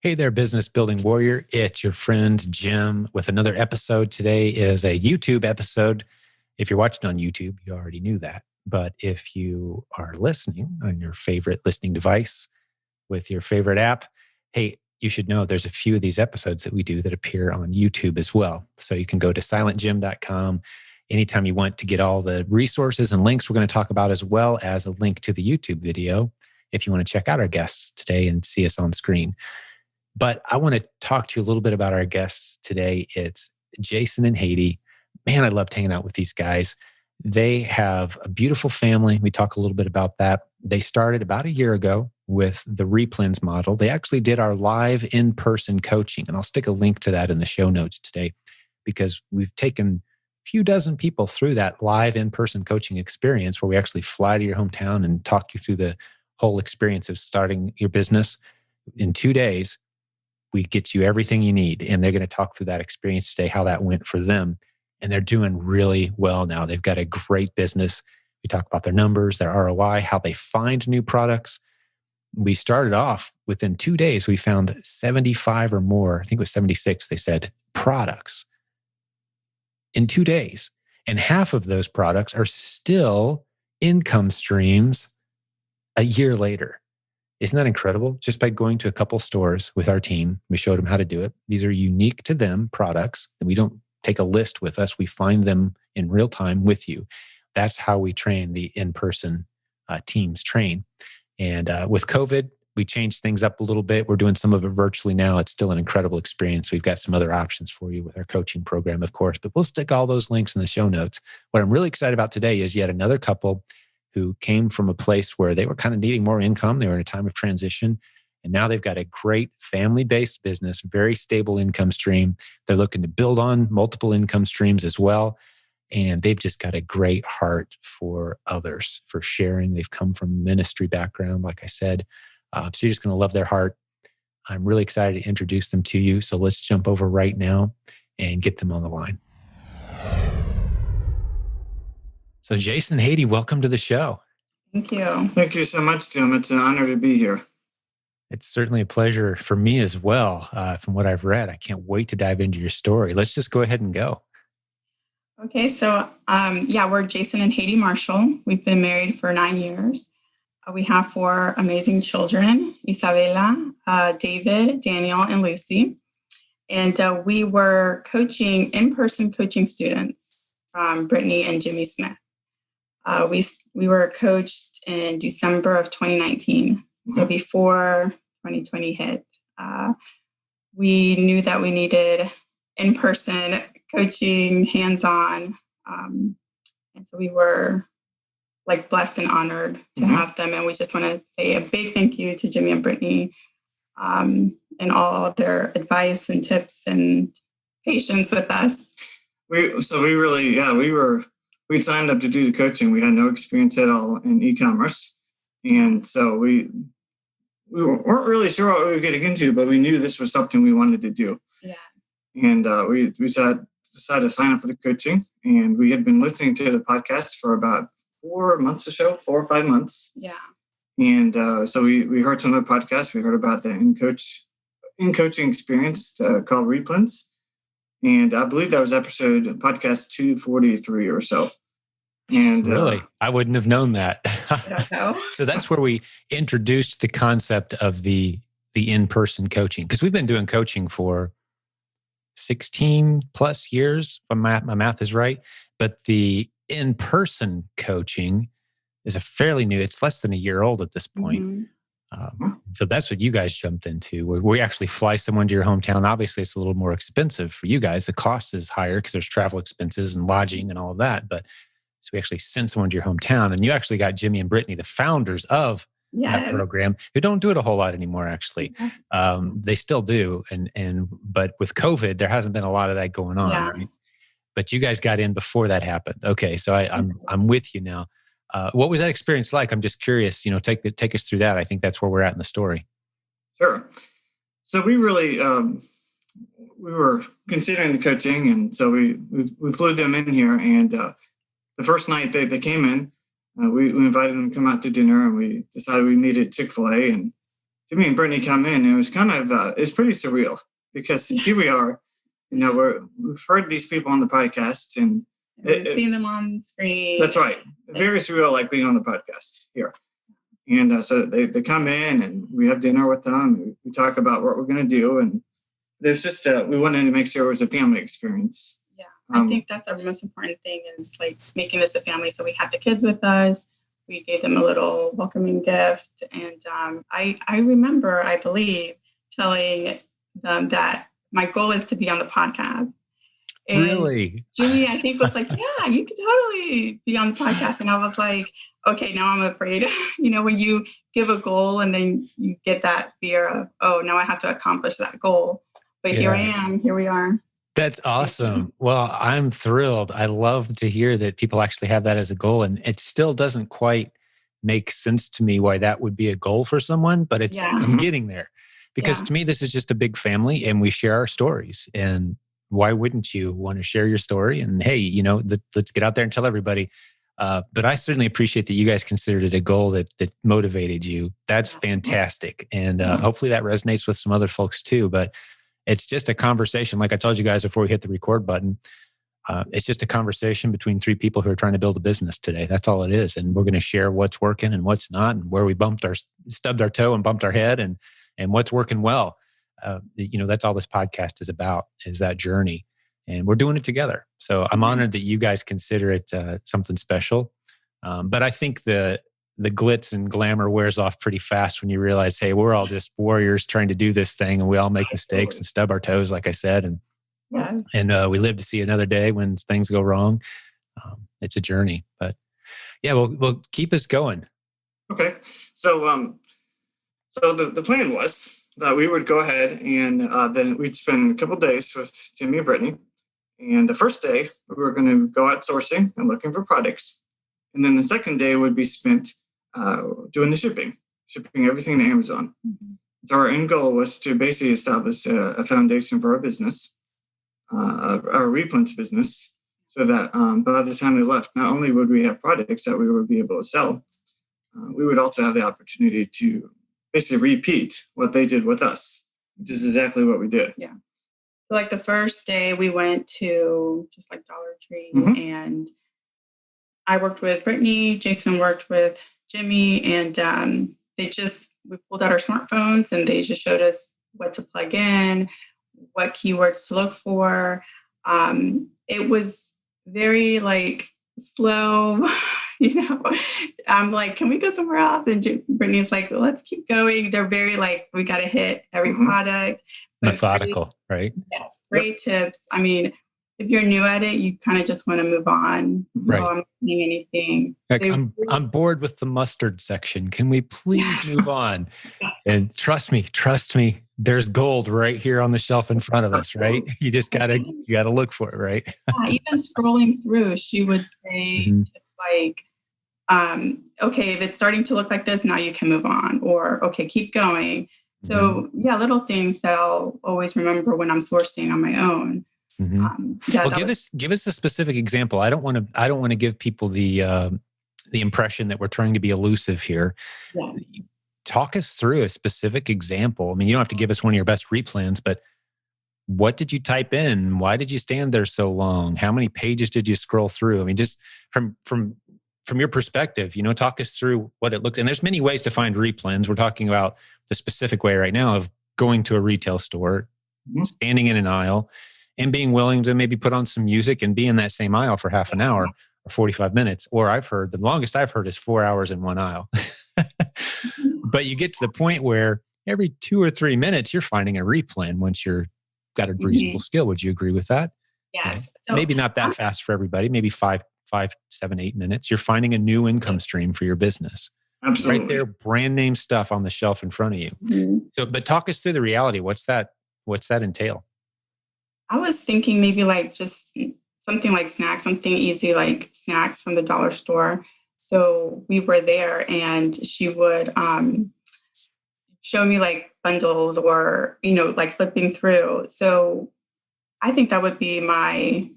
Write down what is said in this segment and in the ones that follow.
Hey there, business building warrior. It's your friend Jim with another episode. Today is a YouTube episode. If you're watching on YouTube, you already knew that. But if you are listening on your favorite listening device with your favorite app, hey, you should know there's a few of these episodes that we do that appear on YouTube as well. So you can go to silentjim.com anytime you want to get all the resources and links we're going to talk about, as well as a link to the YouTube video if you want to check out our guests today and see us on screen. But I want to talk to you a little bit about our guests today. It's Jason and Haiti. Man, I loved hanging out with these guys. They have a beautiful family. We talk a little bit about that. They started about a year ago with the Replens model. They actually did our live in-person coaching, and I'll stick a link to that in the show notes today because we've taken a few dozen people through that live in-person coaching experience where we actually fly to your hometown and talk you through the whole experience of starting your business in 2 days. We get you everything you need. And they're going to talk through that experience today, how that went for them. And they're doing really well now. They've got a great business. We talk about their numbers, their ROI, how they find new products. We started off within 2 days, we found 75 or more, I think it was 76, they said, products in 2 days. And half of those products are still income streams a year later. Isn't that incredible? Just by going to a couple stores with our team, we showed them how to do it. These are unique to them products, and we don't take a list with us. We find them in real time with you. That's how we train the in-person teams train. And with COVID, we changed things up a little bit. We're doing some of it virtually now. It's still an incredible experience. We've got some other options for you with our coaching program, of course, but we'll stick all those links in the show notes. What I'm really excited about today is yet another couple who came from a place where they were kind of needing more income. They were in a time of transition. And now they've got a great family-based business, very stable income stream. They're looking to build on multiple income streams as well. And they've just got a great heart for others, for sharing. They've come from a ministry background, like I said. So you're just going to love their heart. I'm really excited to introduce them to you. So let's jump over right now and get them on the line. So Jason, Haiti, welcome to the show. Thank you. Thank you so much, Jim. It's an honor to be here. It's certainly a pleasure for me as well. From what I've read, I can't wait to dive into your story. Let's just go ahead and go. Okay, so we're Jason and Haiti Marshall. We've been married for 9 years. We have 4 amazing children, Isabella, David, Daniel, and Lucy. And we were in-person coaching students from Brittany and Jimmy Smith. We were coached in December of 2019. So before 2020 hit, we knew that we needed in-person coaching, hands-on. And so we were blessed and honored to have them. And we just want to say a big thank you to Jimmy and Brittany and all of their advice and tips and patience with us. We signed up to do the coaching. We had no experience at all in e-commerce. And so we weren't really sure what we were getting into, but we knew this was something we wanted to do. Yeah. And we decided to sign up for the coaching. And we had been listening to the podcast for about 4 months or so, 4 or 5 months. Yeah. And so we heard some of the podcasts. We heard about the in-coaching experience called Replens. And I believe that was podcast 243 or so. And really, I wouldn't have known that. No. So that's where we introduced the concept of the in-person coaching, because we've been doing coaching for 16 plus years, if my math is right. But the in-person coaching is fairly new. It's less than a year old at this point. Mm-hmm. So that's what you guys jumped into, where we actually fly someone to your hometown. Obviously, it's a little more expensive for you guys. The cost is higher because there's travel expenses and lodging and all of that. But so we actually sent someone to your hometown, and you actually got Jimmy and Brittany, the founders of that program, who don't do it a whole lot anymore. Actually, they still do, but with COVID, there hasn't been a lot of that going on. Yeah. Right? But you guys got in before that happened. Okay, so I'm with you now. What was that experience like? I'm just curious. Take us through that. I think that's where we're at in the story. Sure. So we really we were considering the coaching, and so we flew them in here. And the first night they came in, we invited them to come out to dinner, and we decided we needed Chick-fil-A and Jimmy and Brittany come in, it was kind of, it's pretty surreal because here we are, we've heard these people on the podcast and we've seen them on screen. That's right. Very surreal, like being on the podcast here. And so they come in and we have dinner with them. We talk about what we're going to do. And there's just, we wanted to make sure it was a family experience. Yeah, I think that's the most important thing is like making this a family. So we had the kids with us. We gave them a little welcoming gift. And I remember, I believe, telling them that my goal is to be on the podcast. And really? Jimmy, I think, was like, yeah, you could totally be on the podcast. And I was like, okay, now I'm afraid. When you give a goal and then you get that fear of, oh, now I have to accomplish that goal. But here I am. Here we are. That's awesome. Well, I'm thrilled. I love to hear that people actually have that as a goal. And it still doesn't quite make sense to me why that would be a goal for someone, but I'm getting there. Because to me, this is just a big family and we share our stories. And why wouldn't you want to share your story? And hey, let's get out there and tell everybody. But I certainly appreciate that you guys considered it a goal that motivated you. That's fantastic. And hopefully that resonates with some other folks too. But it's just a conversation. Like I told you guys before we hit the record button, it's just a conversation between three people who are trying to build a business today. That's all it is. And we're going to share what's working and what's not, and where we stubbed our toe and bumped our head, and what's working well. That's all this podcast is about, is that journey. And we're doing it together. So I'm honored that you guys consider it something special. But I think the glitz and glamour wears off pretty fast when you realize, hey, we're all just warriors trying to do this thing, and we all make mistakes and stub our toes, like I said. And we live to see another day when things go wrong. It's a journey. But yeah, we'll keep us going. Okay. So the plan was that we would go ahead and then we'd spend a couple of days with Jimmy and Brittany. And the first day, we were going to go out sourcing and looking for products. And then the second day would be spent doing the shipping everything to Amazon. Mm-hmm. So our end goal was to basically establish a foundation for our business, our replens business, so that by the time we left, not only would we have products that we would be able to sell, we would also have the opportunity to basically repeat what they did with us, which is exactly what we did. Yeah. So like the first day we went to just like Dollar Tree, and I worked with Brittany, Jason worked with Jimmy, and we pulled out our smartphones and they just showed us what to plug in, what keywords to look for. It was very like slow, I'm like, can we go somewhere else? And Brittany's like, let's keep going. They're very like, we got to hit every product. Methodical, right? Yes, great tips. I mean, if you're new at it, you kind of just want to move on. Right. No, I'm not doing anything. Like, I'm bored with the mustard section. Can we please move on? And trust me, there's gold right here on the shelf in front of us, right? You just gotta look for it, right? Even scrolling through, she would say tips like, okay, if it's starting to look like this, now you can move on, or okay, keep going. So little things that I'll always remember when I'm sourcing on my own. Give us a specific example. I don't want to give people the impression that we're trying to be elusive here. Yeah. Talk us through a specific example. I mean, you don't have to give us one of your best replens, but what did you type in? Why did you stand there so long? How many pages did you scroll through? I mean, just from your perspective, talk us through what it looked. And there's many ways to find replens. We're talking about the specific way right now of going to a retail store, standing in an aisle, and being willing to maybe put on some music and be in that same aisle for half an hour or 45 minutes. Or the longest I've heard is 4 hours in one aisle. But you get to the point where every 2 or 3 minutes, you're finding a replen once you're got a reasonable skill. Would you agree with that? Yes. So maybe not that fast for everybody, maybe 5, 7, 8 minutes. You're finding a new income stream for your business. Absolutely. Right there, brand name stuff on the shelf in front of you. Mm-hmm. So, but talk us through the reality. What's that entail? I was thinking maybe like just something like snacks, something easy like snacks from the dollar store. So we were there and she would show me like bundles or, like flipping through. So I think that would be I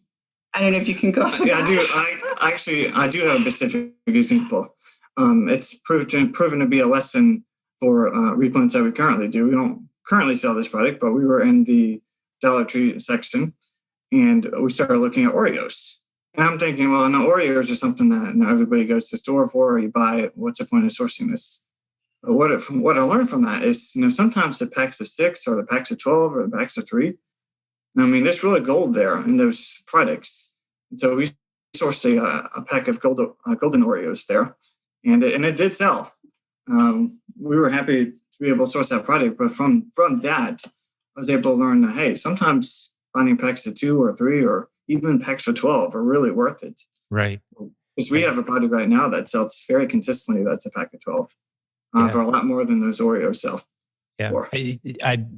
don't know if you can go. Yeah, I do. I do have a specific example. It's proven to be a lesson for replens that we currently do. We don't currently sell this product, but we were in the Dollar Tree section and we started looking at Oreos. And I'm thinking, well, no, Oreos are something that everybody goes to the store for, or you buy it. What's the point of sourcing this? But what I learned from that is, sometimes the packs of 6 or the packs of 12 or the packs of 3, I mean, there's really gold there in those products. And so we sourced a pack of golden Oreos there, and it did sell. We were happy to be able to source that product, but from that, I was able to learn that, hey, sometimes finding packs of 2 or 3 or even packs of 12 are really worth it. Right. Because we have a product right now that sells very consistently. That's a pack of 12 for a lot more than those Oreos sell. Yeah.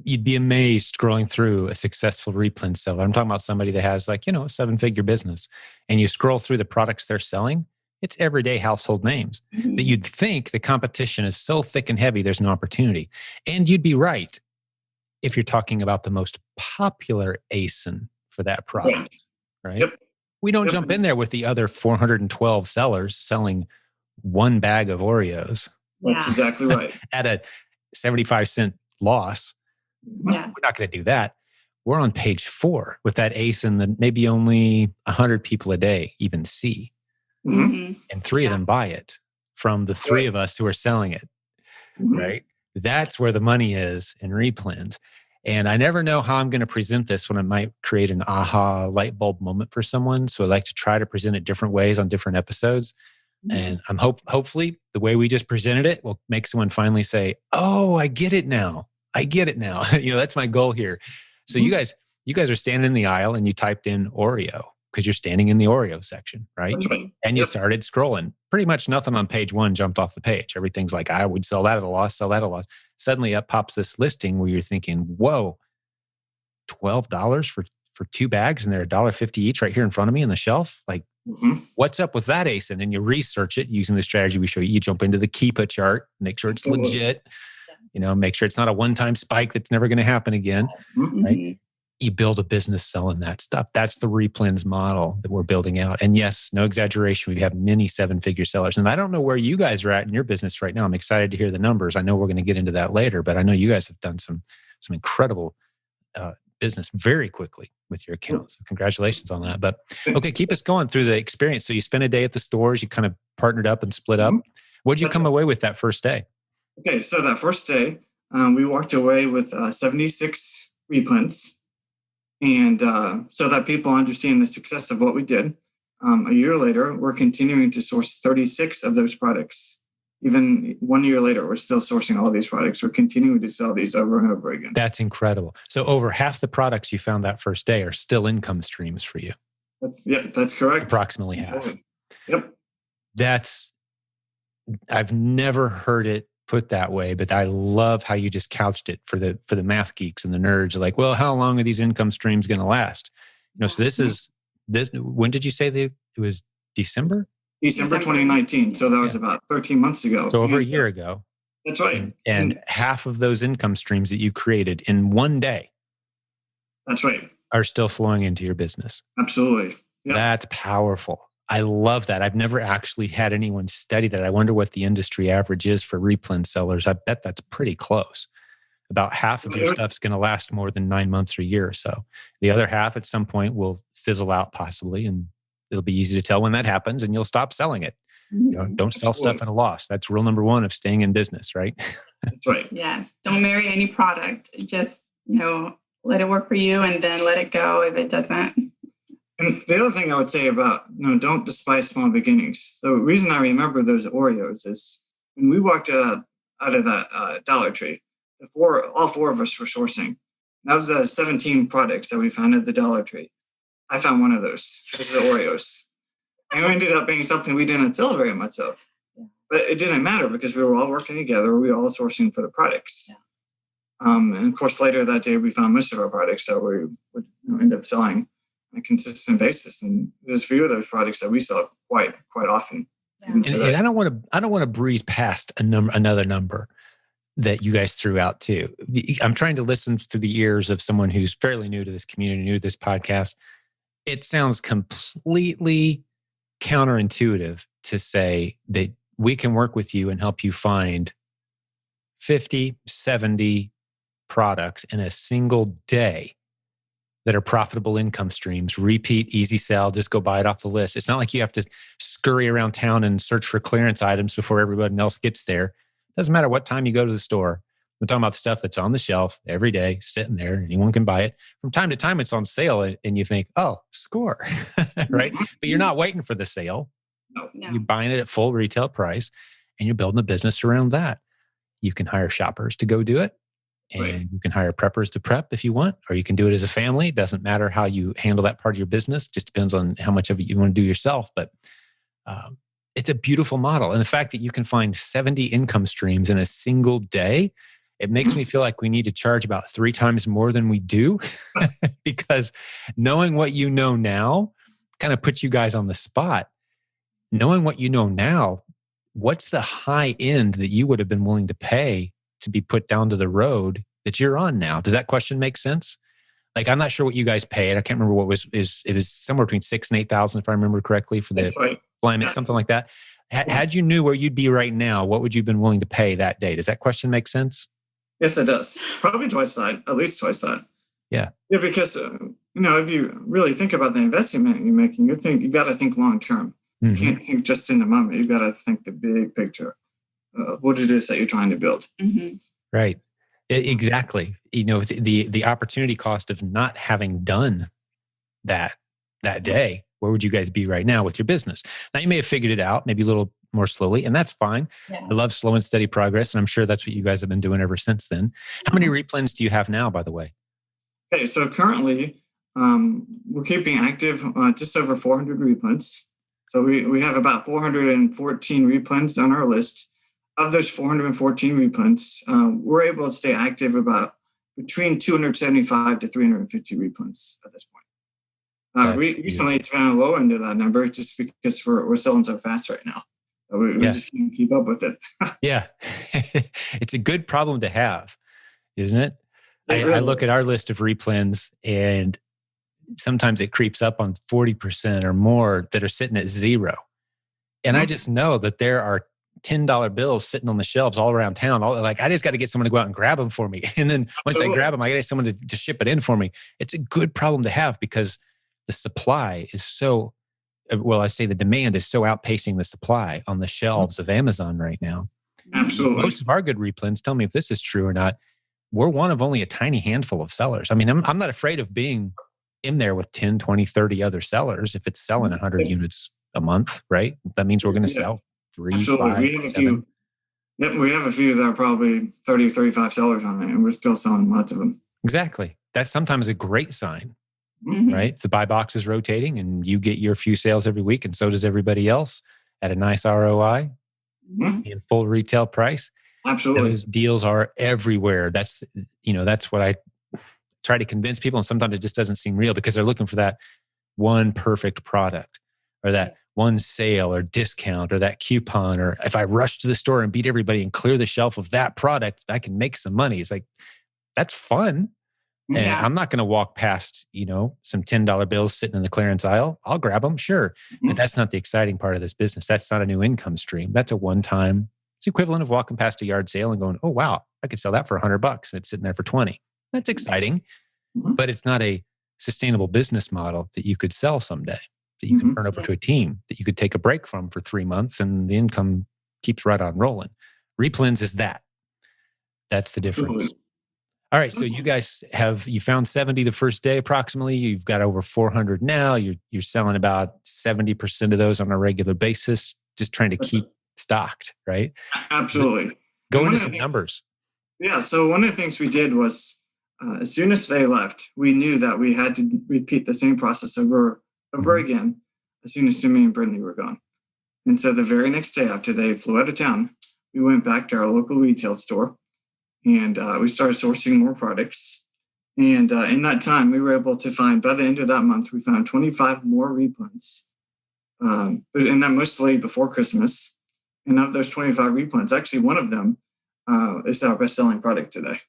You'd be amazed scrolling through a successful replen seller. I'm talking about somebody that has a 7-figure business, and you scroll through the products they're selling. It's everyday household names that you'd think the competition is so thick and heavy, there's an opportunity. And you'd be right if you're talking about the most popular ASIN for that product, right? Yep. We don't jump in there with the other 412 sellers selling one bag of Oreos. That's exactly right. At a 75-cent loss. Yeah. We're not going to do that. We're on page 4 with that ASIN that maybe only 100 people a day even see. Mm-hmm. And 3 of them buy it from the 3 of us who are selling it, right? That's where the money is in replens. And I never know how I'm going to present this when it might create an aha light bulb moment for someone. So I like to try to present it different ways on different episodes. And I'm hopefully the way we just presented it will make someone finally say, "Oh, I get it now. I get it now." That's my goal here. So you guys are standing in the aisle and you typed in Oreo because you're standing in the Oreo section, right? That's right. And you started scrolling. Pretty much nothing on page 1 jumped off the page. Everything's like, I would sell that at a loss, sell that at a loss. Suddenly up pops this listing where you're thinking, whoa, $12 for 2 bags and they're $1.50 each right here in front of me on the shelf? Like, what's up with that ASIN? And you research it using the strategy we show you. You jump into the Keepa chart, make sure it's legit, make sure it's not a one-time spike that's never going to happen again, right? You build a business selling that stuff. That's the replens model that we're building out. And yes, no exaggeration, we have many 7-figure sellers. And I don't know where you guys are at in your business right now. I'm excited to hear the numbers. I know we're going to get into that later, but I know you guys have done some incredible business very quickly with your account. So congratulations on that. But okay, keep us going through the experience. So you spent a day at the stores, you kind of partnered up and split up. What'd you come away with that first day? Okay, so that first day, we walked away with 76 replens. And so that people understand the success of what we did. A year later, we're continuing to source 36 of those products. Even 1 year later, we're still sourcing all these products. We're continuing to sell these over and over again. That's incredible. So over half the products you found that first day are still income streams for you. That's correct. Approximately half. Yep. I've never heard it put that way, but I love how you just couched it for the math geeks and the nerds. Like, well, how long are these income streams going to last? So this. When did you say it was December? December 2019. So that was about 13 months ago. So over a year ago. That's right. And half of those income streams that you created in one day. That's right. Are still flowing into your business. Absolutely. Yep. That's powerful. I love that. I've never actually had anyone study that. I wonder what the industry average is for replen sellers. I bet that's pretty close. About half of your stuff's going to last more than 9 months or a year or so. The other half at some point will fizzle out possibly, and it'll be easy to tell when that happens and you'll stop selling it. Don't sell stuff at a loss. That's rule number 1 of staying in business, right? That's right. Yes. Don't marry any product. Just, let it work for you and then let it go if it doesn't. And the other thing I would say about, don't despise small beginnings. The reason I remember those Oreos is when we walked out of that Dollar Tree, all 4 of us were sourcing. Out of the 17 products that we found at the Dollar Tree, I found one of those. This is the Oreos. And it ended up being something we didn't sell very much of. But it didn't matter because we were all working together. We were all sourcing for the products. And of course, later that day, we found most of our products that we would end up selling on a consistent basis. And there's a few of those products that we sell quite often. Yeah. And I don't want to breeze past another number that you guys threw out too. I'm trying to listen through the ears of someone who's fairly new to this community, new to this podcast. It sounds completely counterintuitive to say that we can work with you and help you find 50, 70 products in a single day that are profitable income streams, repeat, easy sell, just go buy it off the list. It's not like you have to scurry around town and search for clearance items before everybody else gets there. Doesn't matter what time you go to the store. We're talking about stuff that's on the shelf every day, sitting there. Anyone can buy it. From time to time, it's on sale, and you think, "Oh, score!" Right? But you're not waiting for the sale. No. You're buying it at full retail price, and you're building a business around that. You can hire shoppers to go do it, and you can hire preppers to prep if you want, or you can do it as a family. It doesn't matter how you handle that part of your business. Just depends on how much of it you want to do yourself. But it's a beautiful model, and the fact that you can find 70 income streams in a single day. It makes me feel like we need to charge about 3 times more than we do because knowing what you know now kind of puts you guys on the spot. Knowing what you know now, what's the high end that you would have been willing to pay to be put down to the road that you're on now? Does that question make sense? Like, I'm not sure what you guys paid. I can't remember what it was somewhere between 6,000 and 8,000, if I remember correctly, for the alignment, something like that. Had you knew where you'd be right now, what would you have been willing to pay that day? Does that question make sense? Yes, it does. Probably twice that, at least twice that. Yeah. Yeah, because if you really think about the investment you're making, you got to think long term. You can't think just in the moment. You've got to think the big picture of what it is that you're trying to build. Right. Exactly. The opportunity cost of not having done that day. Where would you guys be right now with your business? Now, you may have figured it out, maybe a little more slowly, and that's fine. Yeah. I love slow and steady progress, and I'm sure that's what you guys have been doing ever since then. How many replens do you have now, by the way? Okay, so currently we're keeping active just over 400 replens. So we have about 414 replens on our list. Of those 414 replens, we're able to stay active about between 275 to 350 replens at this point. Recently, it's been on the low end of that number just because we're selling so fast right now. We just can't keep up with it. Yeah. It's a good problem to have, isn't it? I look at our list of replens, and sometimes it creeps up on 40% or more that are sitting at 0. And I just know that there are $10 bills sitting on the shelves all around town. I just got to get someone to go out and grab them for me. And then once I grab them, I got to get someone to ship it in for me. It's a good problem to have because the supply is so, I say the demand is so outpacing the supply on the shelves of Amazon right now. Absolutely. Most of our good replens, tell me if this is true or not, we're one of only a tiny handful of sellers. I mean, I'm not afraid of being in there with 10, 20, 30 other sellers if it's selling 100 units a month, right? That means we're going to sell 3, Absolutely. 5, 7. We have a few that are probably 30 or 35 sellers on it, and we're still selling lots of them. Exactly. That's sometimes a great sign. Right? The buy box is rotating and you get your few sales every week, and so does everybody else at a nice ROI and full retail price. Absolutely. Those deals are everywhere. That's what I try to convince people. And sometimes it just doesn't seem real because they're looking for that one perfect product or that one sale or discount or that coupon. Or if I rush to the store and beat everybody and clear the shelf of that product, I can make some money. It's like, that's fun. And I'm not going to walk past, some $10 bills sitting in the clearance aisle. I'll grab them, sure. But that's not the exciting part of this business. That's not a new income stream. That's a one-time. It's equivalent of walking past a yard sale and going, "Oh, wow, I could sell that for $100 and it's sitting there for 20." That's exciting, but it's not a sustainable business model that you could sell someday, that you can turn over to a team, that you could take a break from for 3 months and the income keeps right on rolling. Replens is that. That's the difference. All right, so you guys you found 70 the first day approximately. You've got over 400 now. You're selling about 70% of those on a regular basis, just trying to keep stocked, right? Absolutely. Go into some numbers. Yeah, so one of the things we did was as soon as they left, we knew that we had to repeat the same process over again as soon as Sumi and Brittany were gone. And so the very next day after they flew out of town, we went back to our local retail store. And we started sourcing more products. And in that time, we were able to find, by the end of that month, we found 25 more replens. And that mostly before Christmas. And of those 25 replens, actually one of them is our best-selling product today.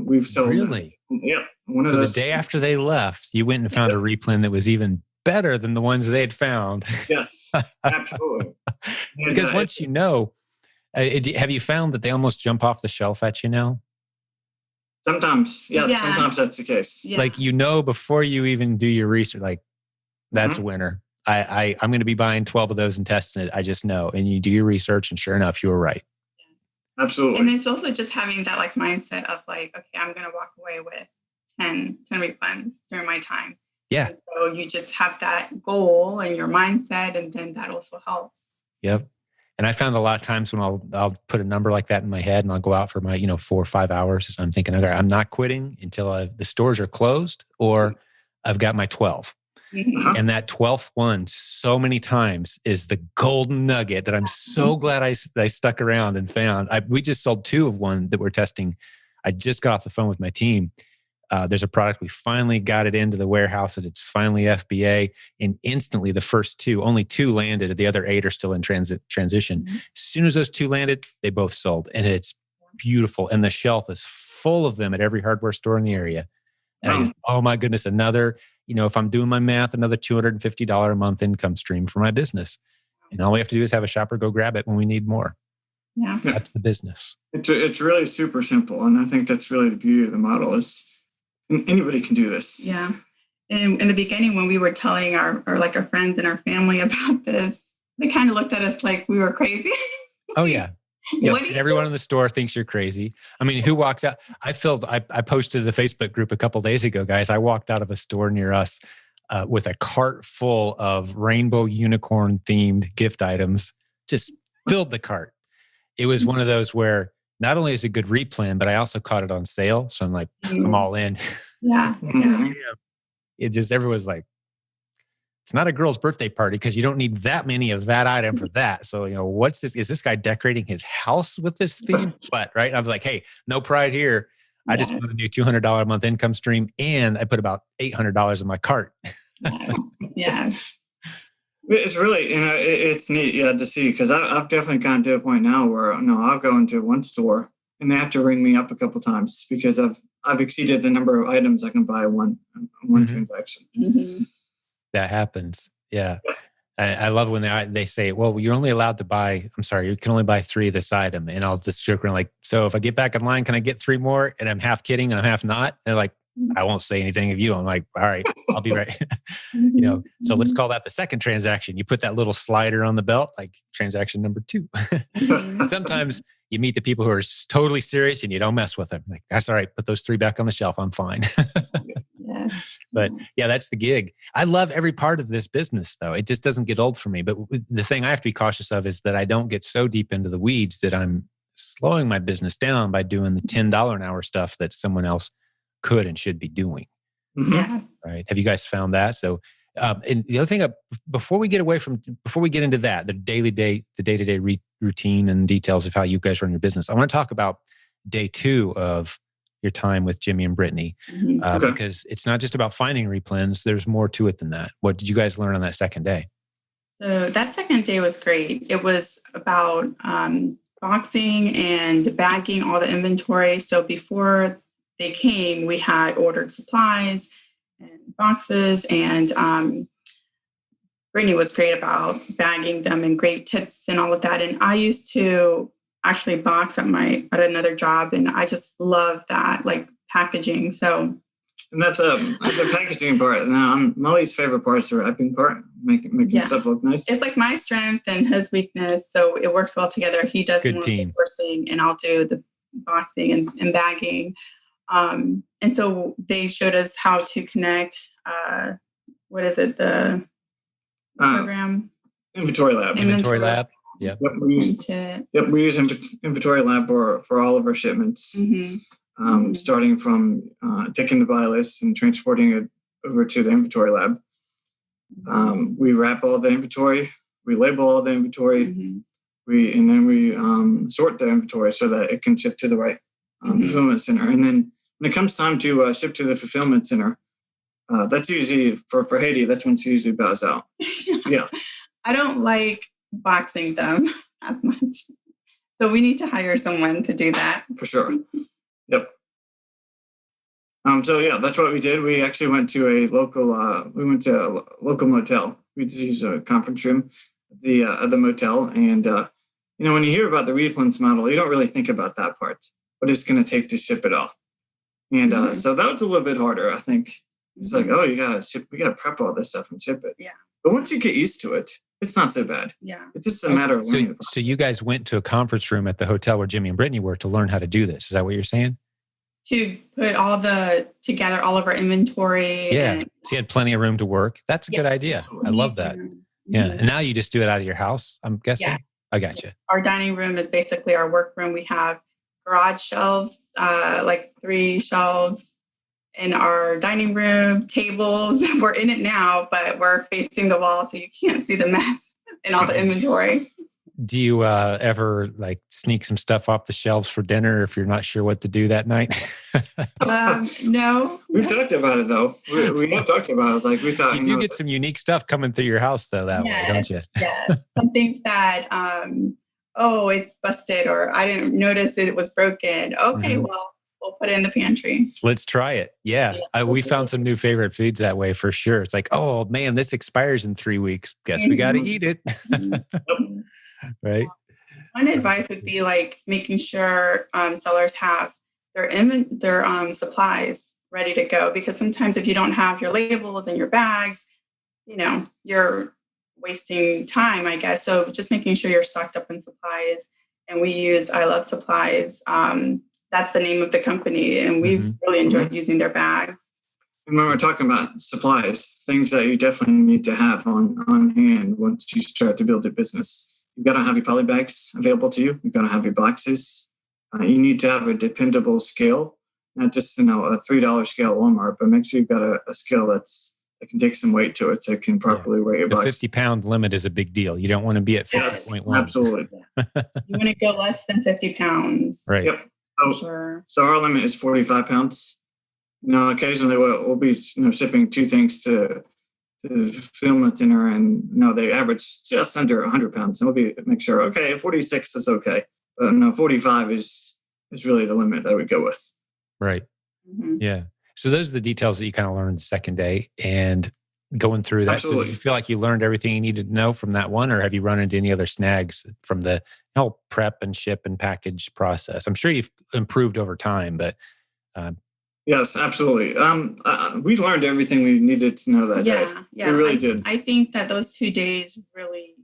We've sold... Really? Yeah. So the day after they left, you went and found a replen that was even better than the ones they had found. Yes, absolutely. Because once you know Have you found that they almost jump off the shelf at you now? Sometimes, sometimes that's the case. Yeah. Like, before you even do your research, like, that's a winner. I'm going to be buying 12 of those and testing it. I just know. And you do your research, and sure enough, you were right. Absolutely. And it's also just having that like mindset of like, okay, I'm going to walk away with 10 refunds during my time. Yeah. And so you just have that goal and your mindset, and then that also helps. Yep. And I found a lot of times when I'll put a number like that in my head, and I'll go out for my 4 or 5 hours. I'm thinking, okay, I'm not quitting until the stores are closed or I've got my 12. And that 12th one, so many times, is the golden nugget that I'm so glad I stuck around and found. We just sold 2 of one that we're testing. I just got off the phone with my team. There's a product, we finally got it into the warehouse, and it's finally FBA. And instantly, the first 2, only 2 landed. The other 8 are still in transition. As soon as those 2 landed, they both sold, and it's beautiful. And the shelf is full of them at every hardware store in the area. And I just, oh my goodness, another. If I'm doing my math, another $250 a month income stream for my business. And all we have to do is have a shopper go grab it when we need more. Yeah. That's the business. It's really super simple. And I think that's really the beauty of the model is anybody can do this. Yeah. And in the beginning, when we were telling our friends and our family about this, they kind of looked at us like we were crazy. Oh, yeah. Yeah, everyone in the store thinks you're crazy. I mean, who walks out? I posted the Facebook group a couple of days ago, guys. I walked out of a store near us with a cart full of rainbow unicorn themed gift items, just filled the cart. It was one of those where not only is it a good replan, but I also caught it on sale. So I'm like, I'm all in. Yeah. It just, everyone's like, it's not a girl's birthday party because you don't need that many of that item for that. So, what's this? Is this guy decorating his house with this theme? But, right? I was like, hey, no pride here. I just put a new $200 a month income stream, and I put about $800 in my cart. Yeah. It's really, it's neat to see, because I've definitely gotten to a point now where, I'll go into one store and they have to ring me up a couple times because I've exceeded the number of items I can buy one transaction. Mm-hmm. That happens. Yeah. I love when they say, well, you're only allowed to buy, you can only buy 3 of this item. And I'll just joke around like, so if I get back in line, can I get 3 more? And I'm half kidding and I'm half not. And they're like, I won't say anything of you. I'm like, all right, I'll be right. So let's call that the second transaction. You put that little slider on the belt, like transaction number 2. Sometimes you meet the people who are totally serious and you don't mess with them. Like, that's all right. Put those 3 back on the shelf. I'm fine. Yes. But yeah, that's the gig. I love every part of this business, though. It just doesn't get old for me. But the thing I have to be cautious of is that I don't get so deep into the weeds that I'm slowing my business down by doing the $10 an hour stuff that someone else could and should be doing. Yeah. Right. Have you guys found that? So, and the other thing, before we get into that, the day-to-day routine and details of how you guys run your business, I want to talk about day 2 of your time with Jimmy and Brittany, because it's not just about finding replens. There's more to it than that. What did you guys learn on that second day? So that second day was great. It was about boxing and bagging all the inventory. So before they came, we had ordered supplies and boxes, and Brittany was great about bagging them and great tips and all of that. And I used to actually box at another job, and I just love that, like packaging. So, and that's the packaging part. Now, Molly's favorite part is the wrapping part, making stuff look nice. It's like my strength and his weakness, so it works well together. He does more of the sourcing, and I'll do the boxing and bagging. And so they showed us how to connect. What is it? The program? Inventory Lab. Inventory Lab. Yep. We use Inventory Lab for all of our shipments, starting from taking the buy list and transporting it over to the Inventory Lab. We wrap all the inventory, we label all the inventory, and then we sort the inventory so that it can ship to the right fulfillment center. And then when it comes time to ship to the fulfillment center, that's usually for Haiti. That's when she usually bows out. Yeah, I don't like boxing them as much, so we need to hire someone to do that for sure. Yep. So yeah, that's what we did. We actually went to a local motel. We just used a conference room at the motel, and when you hear about the replens model, you don't really think about that part, what it's going to take to ship it all. And so that was a little bit harder, I think. It's like, oh, we got to prep all this stuff and ship it. Yeah. But once you get used to it, it's not so bad. Yeah. It's just a matter of learning. So you guys went to a conference room at the hotel where Jimmy and Brittany were to learn how to do this. Is that what you're saying? To put together all of our inventory. Yeah. So you had plenty of room to work. That's a good idea. I love that. Yeah. And now you just do it out of your house, I'm guessing? Yeah. I got you. Our dining room is basically our workroom. We have garage shelves, like 3 shelves in our dining room, tables. We're in it now, but we're facing the wall, so you can't see the mess and all the inventory. Do you ever like sneak some stuff off the shelves for dinner if you're not sure what to do that night? No. We've talked about it though. We have talked about it. It's like we thought you get some unique stuff coming through your house though way, don't you? Yeah. Some things that it's busted or I didn't notice it was broken. Okay, well, we'll put it in the pantry. Let's try it. Yeah. We found some new favorite foods that way for sure. It's like, oh man, this expires in 3 weeks. Guess we got to eat it. Right. One advice would be like making sure sellers have their supplies ready to go, because sometimes if you don't have your labels and your bags, you're wasting time, I guess. So just making sure you're stocked up in supplies. And we use I Love Supplies. That's the name of the company. And we've really enjoyed using their bags. And when we're talking about supplies, things that you definitely need to have on hand once you start to build a business. You've got to have your poly bags available to you. You've got to have your boxes. You need to have a dependable scale, not just a $3 scale at Walmart, but make sure you've got a scale that can take some weight to it, so it can properly weigh your box. The 50-pound limit is a big deal. You don't want to be at 50.1. Yes, absolutely. You want to go less than 50 pounds. Right. Yep. So our limit is 45 pounds. Occasionally we'll be shipping 2 things to the fulfillment center, and they average just under 100 pounds. And we'll make sure, okay, 46 is okay. But 45 is really the limit that we go with. Right. Yeah. So those are the details that you kind of learned the second day and going through that. Absolutely. So do you feel like you learned everything you needed to know from that one, or have you run into any other snags from the whole prep and ship and package process? I'm sure you've improved over time, but yes, absolutely. We learned everything we needed to know that day. Yeah, we really did. I think that those 2 days really,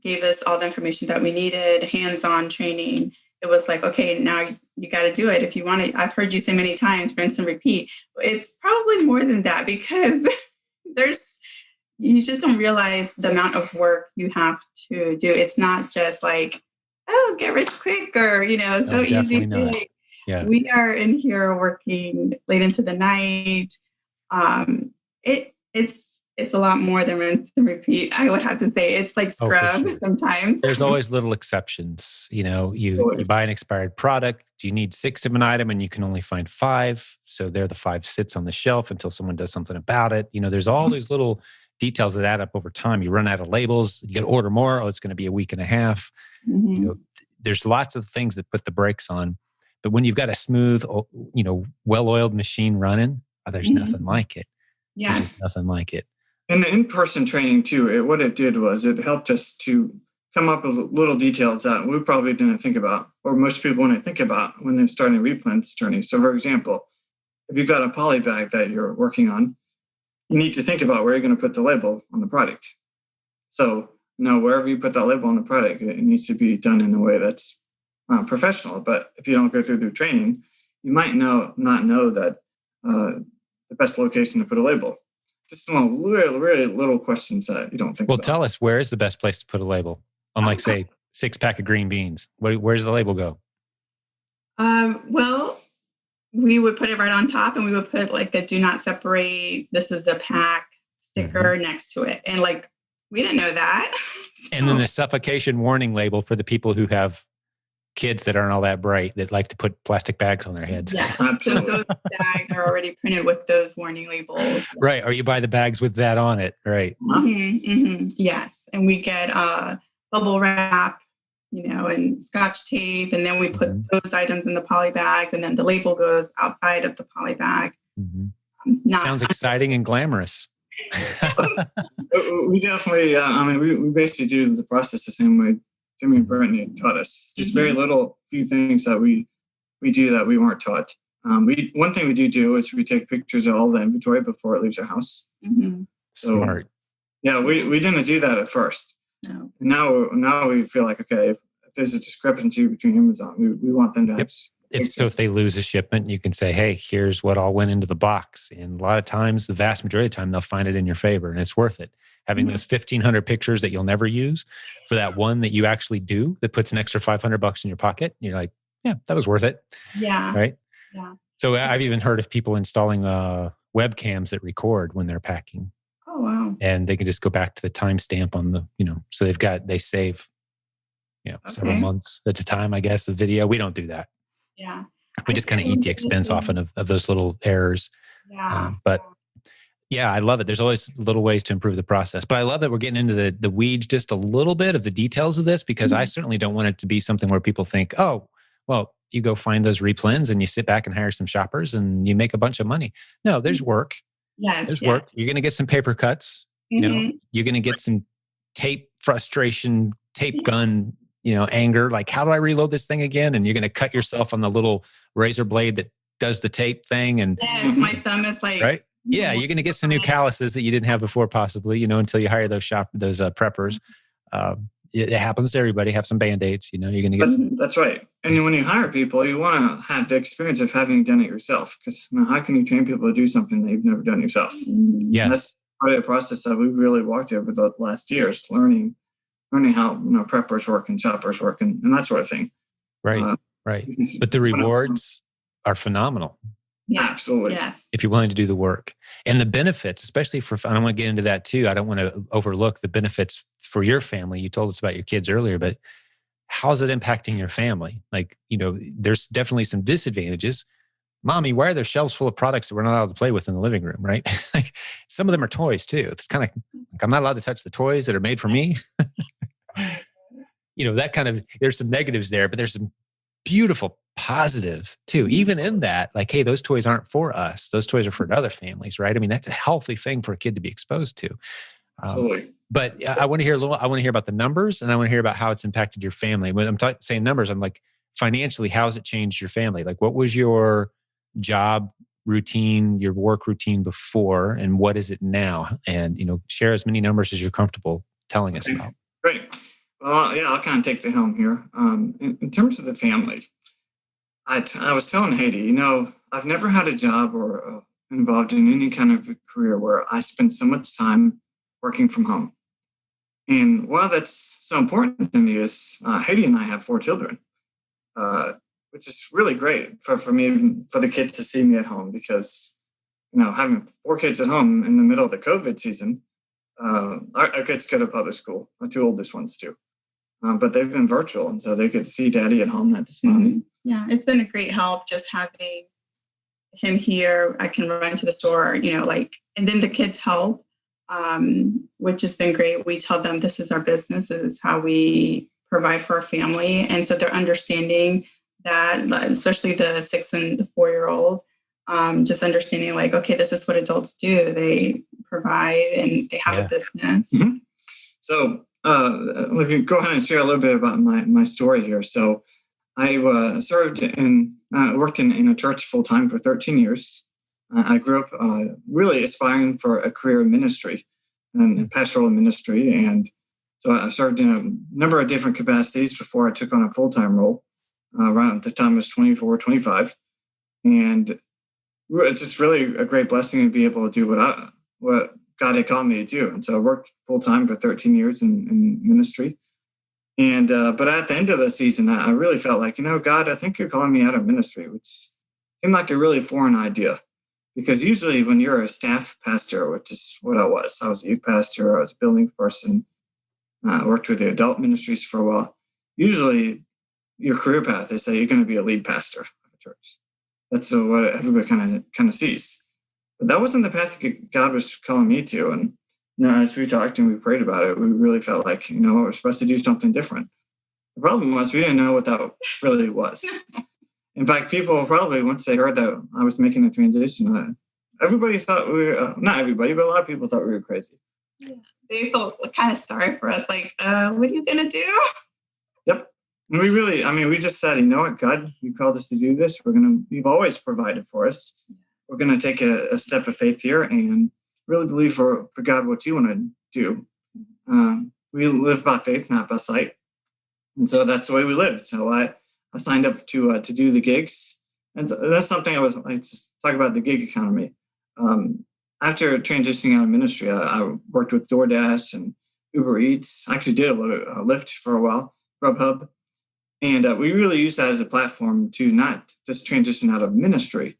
gave us all the information that we needed, hands-on training. It was like, okay, now you got to do it if you want it. I've heard you say many times, rinse and repeat. It's probably more than that, because you just don't realize the amount of work you have to do. It's not just like, oh, get rich quick or, so easy. Not. Yeah. We are in here working late into the night. It's a lot more than rinse and repeat. I would have to say it's like scrub sometimes. There's always little exceptions. You buy an expired product. You need 6 of an item and you can only find 5. So there the 5 sits on the shelf until someone does something about it. There's all these little details that add up over time. You run out of labels, you got to order more. Oh, it's going to be a week and a half. There's lots of things that put the brakes on. But when you've got a smooth, well-oiled machine running, there's nothing like it. Yes. There's just nothing like it. And the in-person training too, what it did was it helped us to come up with little details that we probably didn't think about, or most people wouldn't think about when they're starting a replens journey. So for example, if you've got a poly bag that you're working on, you need to think about where you're going to put the label on the product. So wherever you put that label on the product, it needs to be done in a way that's professional. But if you don't go through the training, you might not know that the best location to put a label. Just some really little questions that you don't think about. Well, tell us, where is the best place to put a label on, like, say, 6-pack of green beans? Where does the label go? Well, we would put it right on top, and we would put like the "Do Not Separate. This is a pack" sticker next to it. And like, we didn't know that. And then the suffocation warning label for the people who have kids that aren't all that bright, that like to put plastic bags on their heads. Yes. So those bags are already printed with those warning labels. Right. Or you buy the bags with that on it. Right. Yes. And we get bubble wrap, and Scotch tape. And then we put those items in the poly bag, and then the label goes outside of the poly bag. Sounds exciting and glamorous. We definitely, we basically do the process the same way Jimmy and Brittany taught us. Just very few things that we do that we weren't taught. One thing we do is we take pictures of all the inventory before it leaves our house. Mm-hmm. Smart. So, yeah, we didn't do that at first. No. Now we feel like, okay, if there's a discrepancy between Amazon, we want them to have. If they lose a shipment, you can say, hey, here's what all went into the box. And a lot of times, the vast majority of the time, they'll find it in your favor, and it's worth it. Having those 1,500 pictures that you'll never use for that one that you actually do that puts an extra $500 in your pocket, you're like, yeah, that was worth it. Yeah. Right? Yeah. So I've even heard of people installing webcams that record when they're packing. Oh, wow. And they can just go back to the timestamp on the, so they save, several months at a time, I guess, of video. We don't do that. Yeah. We just kind of eat the expense often of those little errors. Yeah. But yeah, I love it. There's always little ways to improve the process. But I love that we're getting into the weeds just a little bit of the details of this, because I certainly don't want it to be something where people think, oh, well, you go find those replens and you sit back and hire some shoppers and you make a bunch of money. No, there's work. Yes. There's work. You're going to get some paper cuts. You're going to get some tape frustration, tape gun, anger. Like, how do I reload this thing again? And you're going to cut yourself on the little razor blade that does the tape thing. And yes, my thumb is like, right. Yeah. You're going to get some new calluses that you didn't have before, possibly, until you hire those preppers. It happens to everybody. Have some Band-Aids, you're going to get some. That's right. And when you hire people, you want to have the experience of having done it yourself. Because how can you train people to do something that you've never done yourself? Yes. And that's part of the process that we've really walked over the last years, learning how preppers work and shoppers work and that sort of thing. Right. Right. But the rewards are phenomenal. Yes, absolutely. Yes. If you're willing to do the work, and the benefits, especially I don't want to get into that too. I don't want to overlook the benefits for your family. You told us about your kids earlier, but how's it impacting your family? Like, there's definitely some disadvantages. Mommy, why are there shelves full of products that we're not allowed to play with in the living room? Right. Like, some of them are toys too. It's kind of like, I'm not allowed to touch the toys that are made for me. That kind of, there's some negatives there, but there's some beautiful positives too. Even in that, like, hey, those toys aren't for us. Those toys are for other families, right? I mean, that's a healthy thing for a kid to be exposed to. Absolutely. But I want to hear I want to hear about the numbers, and I want to hear about how it's impacted your family. When I'm saying numbers, I'm like, financially, how's it changed your family? Like, what was your job routine, your work routine before, and what is it now? And, share as many numbers as you're comfortable telling us about. Great. Well, yeah, I'll kind of take the helm here. In terms of the family, I was telling Haiti, I've never had a job or involved in any kind of a career where I spend so much time working from home. And why that's so important to me is Haiti and I have 4 children, which is really great for me, for the kids to see me at home, because, having 4 kids at home in the middle of the COVID season, our kids go to public school, my 2 oldest ones do. But they've been virtual, and so they could see daddy at home, not just mommy. Yeah, it's been a great help just having him here. I can run to the store, and then the kids help, which has been great. We tell them this is our business, this is how we provide for our family. And so they're understanding that, especially the 6 and the 4-year-old, just understanding like, okay, this is what adults do. They provide and they have a business. Mm-hmm. So, let me go ahead and share a little bit about my story here. So I worked in a church full-time for 13 years. I grew up really aspiring for a career in ministry and pastoral ministry. And so I served in a number of different capacities before I took on a full-time role around the time I was 24, 25. And it's just really a great blessing to be able to do what God had called me to do. And so I worked full-time for 13 years in ministry. And but at the end of the season, I really felt like, God, I think you're calling me out of ministry, which seemed like a really foreign idea. Because usually when you're a staff pastor, which is what I was a youth pastor, I was a building person, I worked with the adult ministries for a while. Usually your career path, they say you're going to be a lead pastor of a church. That's what everybody kind of sees. But that wasn't the path God was calling me to. And as we talked and we prayed about it, we really felt like, we're supposed to do something different. The problem was we didn't know what that really was. In fact, people probably, once they heard that I was making a transition, everybody thought we were, not everybody, but a lot of people thought we were crazy. Yeah. They felt kind of sorry for us. Like, what are you going to do? Yep. And we just said, you know what, God, you called us to do this. You've always provided for us. We're going to take a step of faith here and really believe for God what you want to do. We live by faith, not by sight. And so that's the way we lived. So I signed up to do the gigs. And so that's something I just talk about the gig economy. After transitioning out of ministry, I worked with DoorDash and Uber Eats. I actually did a little Lyft for a while, Grubhub. And we really used that as a platform to not just transition out of ministry,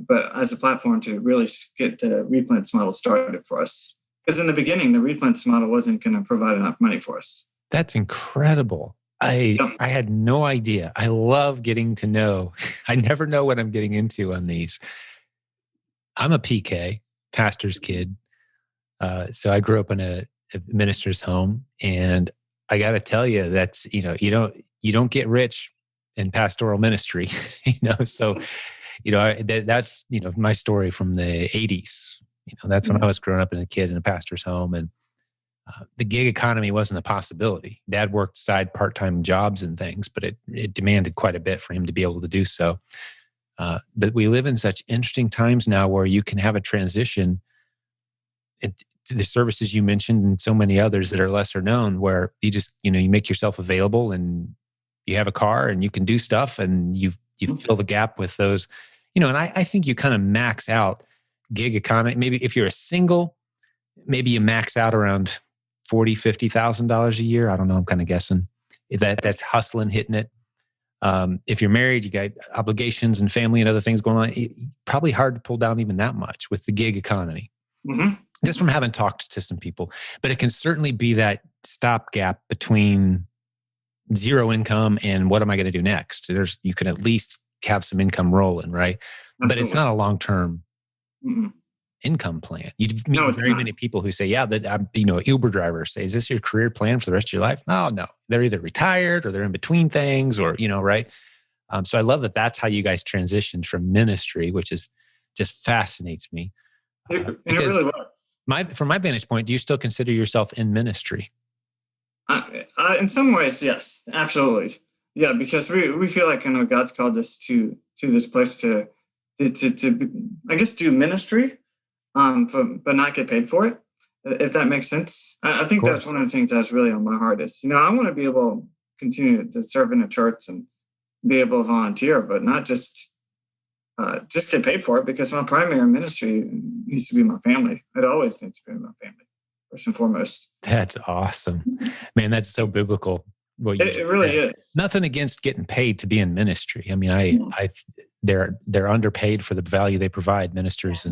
but as a platform to really get the replants model started for us. Because in the beginning, the replants model wasn't going to provide enough money for us. That's incredible. I had no idea. I love getting to know. I never know what I'm getting into on these. I'm a PK, pastor's kid. So I grew up in a minister's home, and I got to tell you, that's, you don't get rich in pastoral ministry, So, that's, my story from the 80s. That's when I was growing up as a kid in a pastor's home, and the gig economy wasn't a possibility. Dad worked side part-time jobs and things, but it demanded quite a bit for him to be able to do so. But we live in such interesting times now where you can have a transition to the services you mentioned and so many others that are lesser known, where you just, you make yourself available and you have a car and you can do stuff and you fill the gap with those, and I think you kind of max out gig economy. Maybe if you're a single, maybe you max out around $40,000, $50,000 a year. I don't know. I'm kind of guessing. That's hustling, hitting it. If you're married, you got obligations and family and other things going on. Probably hard to pull down even that much with the gig economy. Mm-hmm. Just from having talked to some people. But it can certainly be that stopgap between zero income and what am I going to do next? You can at least have some income rolling, right? Absolutely. But it's not a long-term income plan. You meet very many people who say, yeah, that I'm, Uber driver say, is this your career plan for the rest of your life? Oh, no. They're either retired or they're in between things or, right? So I love that that's how you guys transitioned from ministry, which is just fascinates me. It really was. From my vantage point, do you still consider yourself in ministry? In some ways, yes, absolutely. Yeah, because we feel like God's called us to this place to I guess do ministry, but not get paid for it, if that makes sense. I think that's one of the things that's really on my heart is, I want to be able to continue to serve in a church and be able to volunteer, but not just get paid for it, because my primary ministry needs to be my family. It always needs to be my family, first and foremost. That's awesome. Man, that's so biblical. It really is. Nothing against getting paid to be in ministry. I mean, they're underpaid for the value they provide, ministers,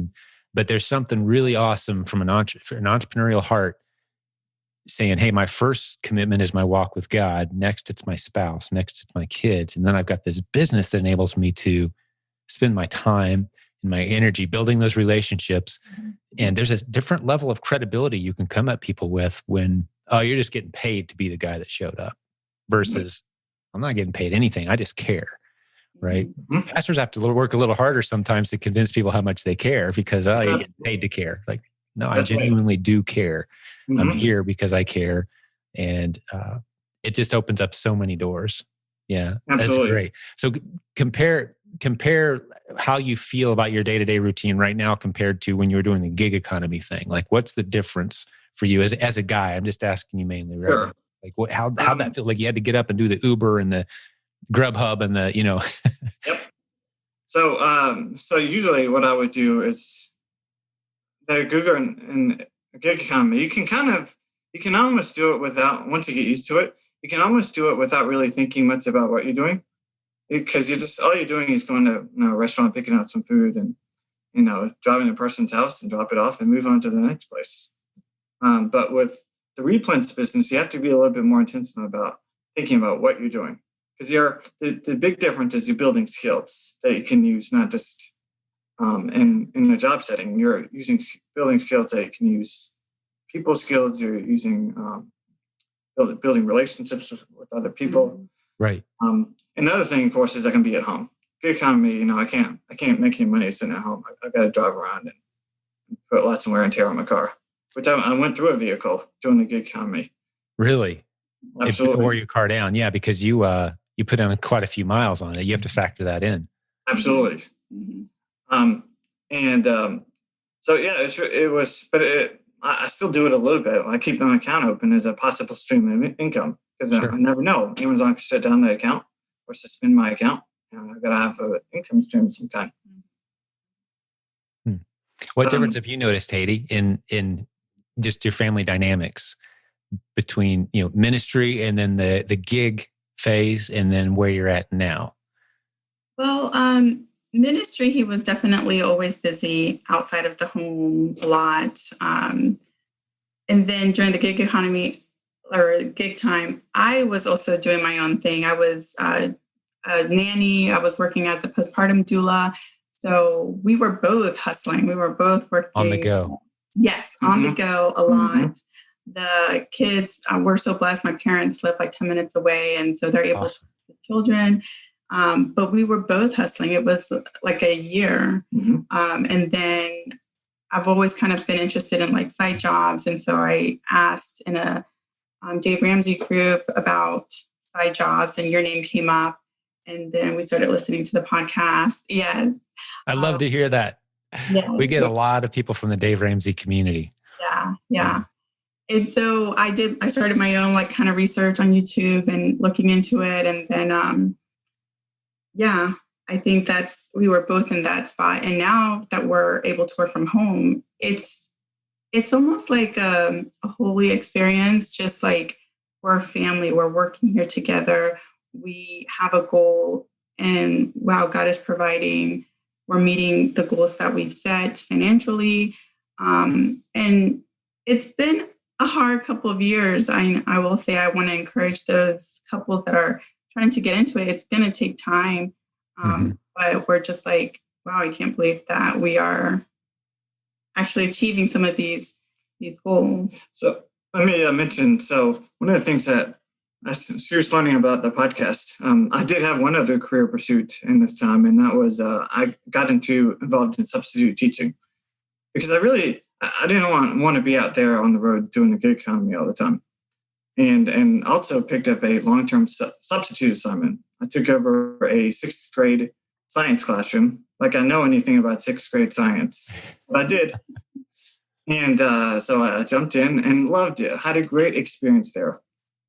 but there's something really awesome from an entrepreneurial heart saying, hey, my first commitment is my walk with God. Next, it's my spouse. Next, it's my kids. And then I've got this business that enables me to spend my time and my energy building those relationships. And there's a different level of credibility you can come at people with when, you're just getting paid to be the guy that showed up versus I'm not getting paid anything. I just care. Right. Mm-hmm. Pastors have to work a little harder sometimes to convince people how much they care because you get paid to care. Like, no, I genuinely do care. Mm-hmm. I'm here because I care. And it just opens up so many doors. Yeah. Absolutely. That's great. So compare how you feel about your day-to-day routine right now compared to when you were doing the gig economy thing. Like, what's the difference for you as a guy? I'm just asking you mainly, right? Sure. Like how that feel? Like you had to get up and do the Uber and the Grubhub and the, Yep. So usually what I would do is the Google and gig economy, you can almost do it without, once you get used to it, you can almost do it without really thinking much about what you're doing. Because all you're doing is going to a restaurant, picking out some food and, driving to a person's house and drop it off and move on to the next place. But with the replants business, you have to be a little bit more intentional about thinking about what you're doing. Because the big difference is you're building skills that you can use, not just in a job setting. You're building skills that you can use, people skills. You're using building relationships with other people. Right. Another thing, of course, is I can be at home. gig economy, I can't make any money sitting at home. I got to drive around and put lots of wear and tear on my car. Which I went through a vehicle during the gig economy. Really? Absolutely. It wore your car down. Yeah, because you put on quite a few miles on it. You have to factor that in. Absolutely. So yeah, it was, but I still do it a little bit. I keep my account open as a possible stream of income because I never know. Amazon can shut down the account or suspend my account. I've got to have an income stream of some kind. What difference have you noticed, Haiti, in just your family dynamics between ministry and then the gig phase and then where you're at now? Well, ministry, he was definitely always busy outside of the home a lot. And then during the gig economy or gig time, I was also doing my own thing. I was a nanny. I was working as a postpartum doula. So we were both hustling. We were both working. On the go. Yes, on the go a lot. The kids were so blessed. My parents live like 10 minutes away. And so they're able to see the children. But we were both hustling. It was like a year. And then I've always kind of been interested in like side jobs. And so I asked in a Dave Ramsey group about side jobs and your name came up. And then we started listening to the podcast. Yes. I love to hear that. Yeah, we get a lot of people from the Dave Ramsey community. Yeah. And so I started my own like kind of research on YouTube and looking into it. And then, I think we were both in that spot. And now that we're able to work from home, it's almost like a holy experience, just like we're a family, we're working here together. We have a goal and wow, God is providing. We're meeting the goals that we've set financially. And it's been a hard couple of years. I will say I want to encourage those couples that are trying to get into it. It's going to take time. But we're just like, wow, I can't believe that we are actually achieving some of these goals. So let me mention, one of the things that she was learning about the podcast, I did have one other career pursuit in this time, and that was I got involved in substitute teaching because I didn't want to be out there on the road doing the gig economy all the time. And also picked up a long-term substitute assignment. I took over a 6th grade science classroom. Like I know anything about 6th grade science, but I did. And so I jumped in and loved it. I had a great experience there.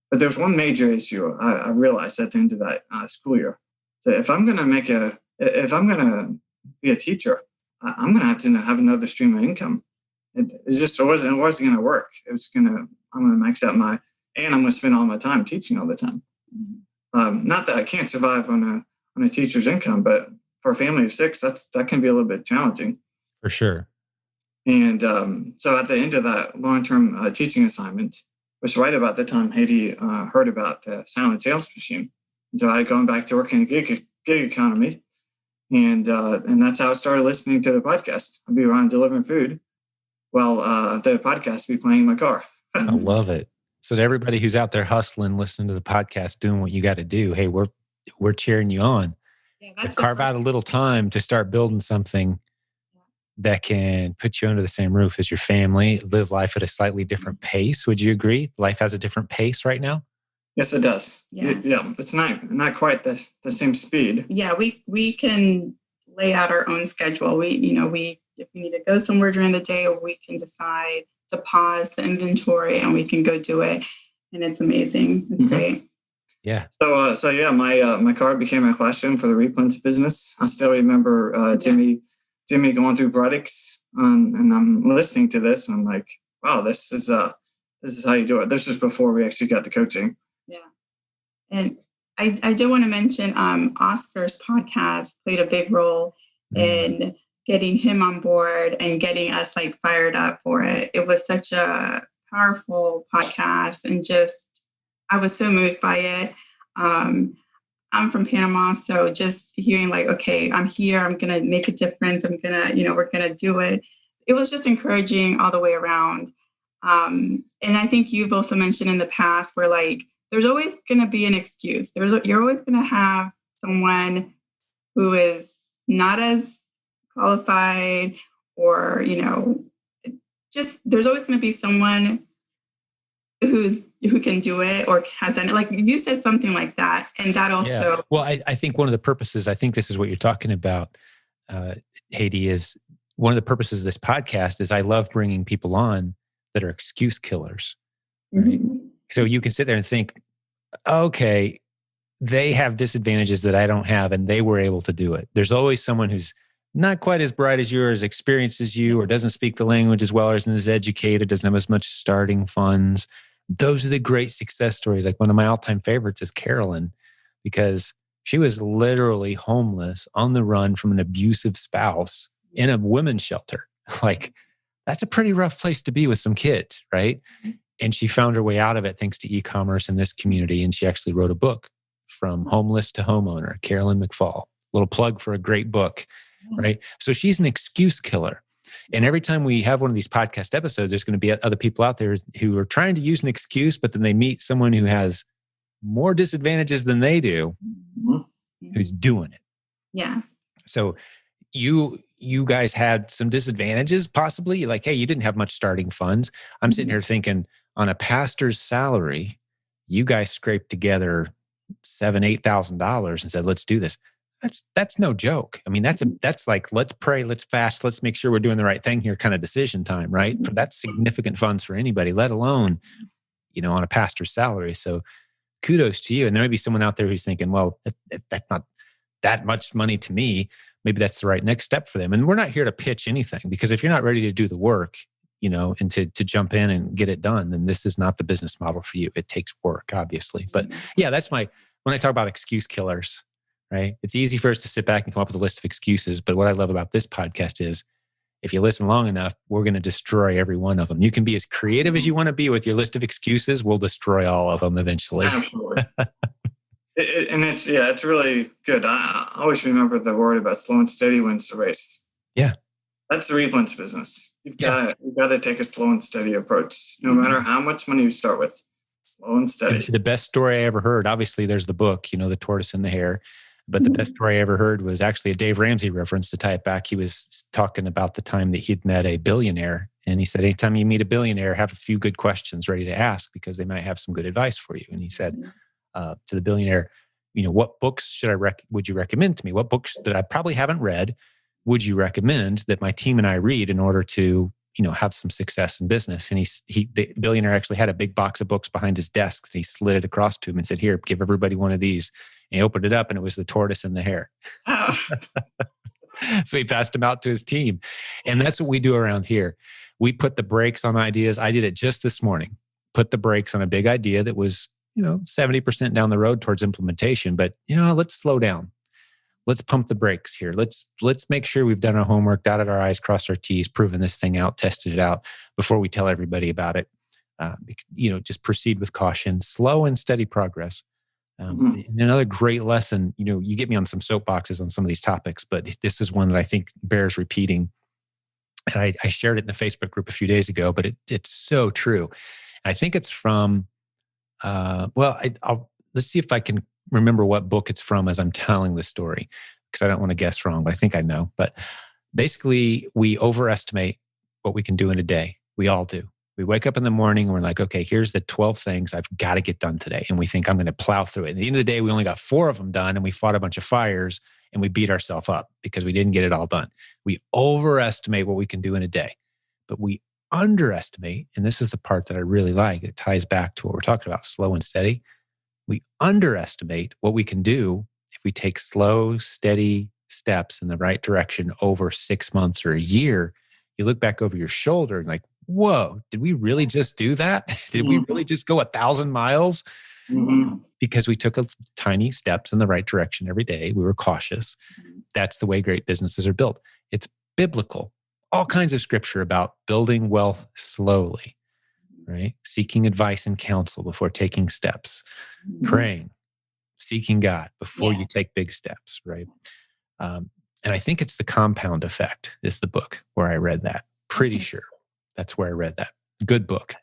But there's one major issue I realized at the end of that school year. So if I'm going to be a teacher, I'm going to have another stream of income. It wasn't going to work. I'm going to max out and I'm going to spend all my time teaching all the time. Not that I can't survive on a teacher's income, but for a family of 6, that can be a little bit challenging. For sure. And so at the end of that long-term teaching assignment, was right about the time Haiti heard about the silent sales machine. And so I had gone back to working in the gig economy. And that's how I started listening to the podcast. I'd be around delivering food while the podcast would be playing in my car. I love it. So to everybody who's out there hustling, listening to the podcast, doing what you got to do, hey, we're cheering you on. Carve out a little time to start building something that can put you under the same roof as your family, live life at a slightly different pace. Would you agree? Life has a different pace right now? Yes, it does. Yes. It's not quite the same speed. Yeah, we can lay out our own schedule. If we need to go somewhere during the day, or we can decide to pause the inventory and we can go do it. And it's amazing. It's great. Yeah. So my car became a classroom for the replens business. I still remember Jimmy going through products, and I'm listening to this, and I'm like, wow, this is how you do it. This was before we actually got the coaching. Yeah. And I do want to mention Oscar's podcast played a big role in getting him on board and getting us like fired up for it. It was such a powerful podcast, and just I was so moved by it. I'm from Panama, so just hearing like, okay, I'm here, I'm going to make a difference. I'm going to, we're going to do it. It was just encouraging all the way around. And I think you've also mentioned in the past where like, there's always going to be an excuse. You're always going to have someone who is not as qualified, or, just there's always going to be someone who can do it or has done it. Like you said something like that. And that also. Yeah. Well, I think one of the purposes, I think this is what you're talking about, Haiti, is one of the purposes of this podcast is I love bringing people on that are excuse killers. Right. Mm-hmm. So you can sit there and think, okay, they have disadvantages that I don't have, and they were able to do it. There's always someone who's not quite as bright as you, or as experienced as you, or doesn't speak the language as well, or isn't as educated, doesn't have as much starting funds. Those are the great success stories. Like one of my all-time favorites is Carolyn, because she was literally homeless on the run from an abusive spouse in a women's shelter. Like, that's a pretty rough place to be with some kids, right? And she found her way out of it thanks to e-commerce in this community. And she actually wrote a book, From Homeless to Homeowner, Carolyn McFall. Little plug for a great book, right? So she's an excuse killer. And every time we have one of these podcast episodes, there's going to be other people out there who are trying to use an excuse, but then they meet someone who has more disadvantages than they do, who's doing it. Yeah. So you guys had some disadvantages, possibly. Like, hey, you didn't have much starting funds. I'm sitting here thinking, on a pastor's salary, you guys scraped together $7,000-8,000 and said, let's do this. That's no joke. I mean, that's like, let's pray, let's fast, let's make sure we're doing the right thing here kind of decision time, right? For that's significant funds for anybody, let alone, on a pastor's salary. So kudos to you. And there may be someone out there who's thinking, well, that's not that much money to me. Maybe that's the right next step for them. And we're not here to pitch anything, because if you're not ready to do the work, and to jump in and get it done, then this is not the business model for you. It takes work, obviously. But yeah, when I talk about excuse killers, right? It's easy for us to sit back and come up with a list of excuses. But what I love about this podcast is, if you listen long enough, we're going to destroy every one of them. You can be as creative as you want to be with your list of excuses. We'll destroy all of them eventually. Absolutely. It's really good. I always remember the word about slow and steady wins the race. Yeah. That's the replens business. You've got to take a slow and steady approach, no matter how much money you start with. Slow and steady. The best story I ever heard, obviously there's the book, The Tortoise and the Hare. But the best story I ever heard was actually a Dave Ramsey reference. To tie it back, he was talking about the time that he'd met a billionaire. And he said, anytime you meet a billionaire, have a few good questions ready to ask, because they might have some good advice for you. And he said to the billionaire, what books would you recommend to me? What books that I probably haven't read would you recommend that my team and I read in order to, have some success in business? And the billionaire actually had a big box of books behind his desk that he slid it across to him and said, here, give everybody one of these. And he opened it up and it was The Tortoise and the Hare. Oh. So he passed them out to his team. And that's what we do around here. We put the brakes on ideas. I did it just this morning. Put the brakes on a big idea that was, 70% down the road towards implementation. But, let's slow down. Let's pump the brakes here. Let's make sure we've done our homework, dotted our I's, crossed our T's, proven this thing out, tested it out before we tell everybody about it. Just proceed with caution, slow and steady progress. And another great lesson, you get me on some soapboxes on some of these topics, but this is one that I think bears repeating. And I shared it in the Facebook group a few days ago, but it's so true. And I think it's from, let's see if I can remember what book it's from as I'm telling the story, because I don't want to guess wrong, but I think I know. But basically, we overestimate what we can do in a day. We all do. We wake up in the morning and we're like, okay, here's the 12 things I've got to get done today. And we think I'm going to plow through it. At the end of the day, we only got 4 of them done, and we fought a bunch of fires and we beat ourselves up because we didn't get it all done. We overestimate what we can do in a day, but we underestimate, and this is the part that I really like, it ties back to what we're talking about, slow and steady. We underestimate what we can do if we take slow, steady steps in the right direction over 6 months or a year. You look back over your shoulder and like, whoa, did we really just do that? Did we really just go 1,000 miles? Because we took tiny steps in the right direction every day. We were cautious. That's the way great businesses are built. It's biblical. All kinds of scripture about building wealth slowly, right? Seeking advice and counsel before taking steps, praying, seeking God before you take big steps, right? And I think it's The Compound Effect is the book where I read that. Pretty sure that's where I read that. Good book.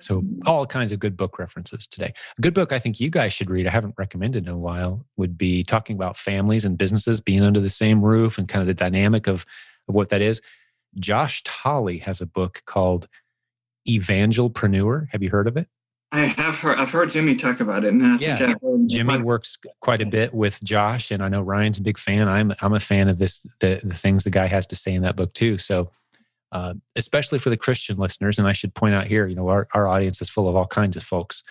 So all kinds of good book references today. A good book I think you guys should read, I haven't recommended in a while, would be talking about families and businesses being under the same roof and kind of the dynamic of what that is. Josh Tolley has a book called Evangelpreneur. Have you heard of it? I have heard. I've heard Jimmy talk about it, and I think I've heard Jimmy works quite a bit with Josh, and I know Ryan's a big fan. I'm a fan of the things the guy has to say in that book too. So, especially for the Christian listeners, and I should point out here, our audience is full of all kinds of folks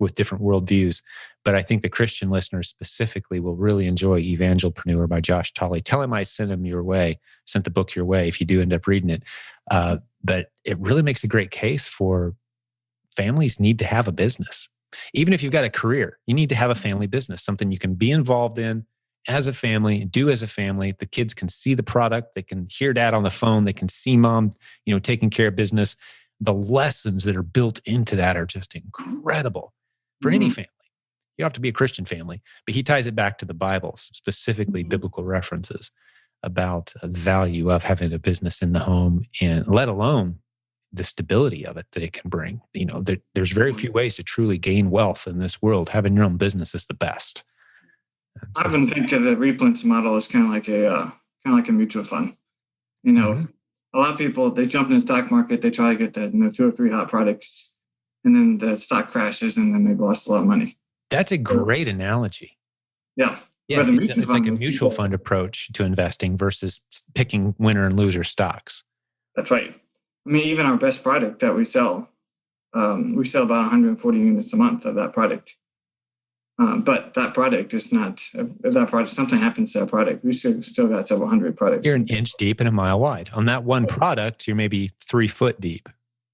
with different worldviews, but I think the Christian listeners specifically will really enjoy Evangelpreneur by Josh Tolley. Tell him I sent the book your way if you do end up reading it. But it really makes a great case for families need to have a business. Even if you've got a career, you need to have a family business, something you can be involved in as a family, do as a family. The kids can see the product. They can hear dad on the phone. They can see mom, taking care of business. The lessons that are built into that are just incredible for any family. You don't have to be a Christian family, but he ties it back to the Bible, specifically biblical references about the value of having a business in the home, and let alone the stability of it that it can bring. There's very few ways to truly gain wealth in this world. Having your own business is the best. I often think of the replints model as kind of like a mutual fund. A lot of people, they jump in the stock market, they try to get the 2 or 3 hot products, and then the stock crashes, and then they've lost a lot of money. That's a great analogy. Yeah. Yeah, it's like a mutual fund approach to investing versus picking winner and loser stocks. That's right. I mean, even our best product that we sell about 140 units a month of that product. But that product is not, if something happens to that product, we still got several hundred products. You're an inch deep and a mile wide. On that one product, you're maybe 3 foot deep,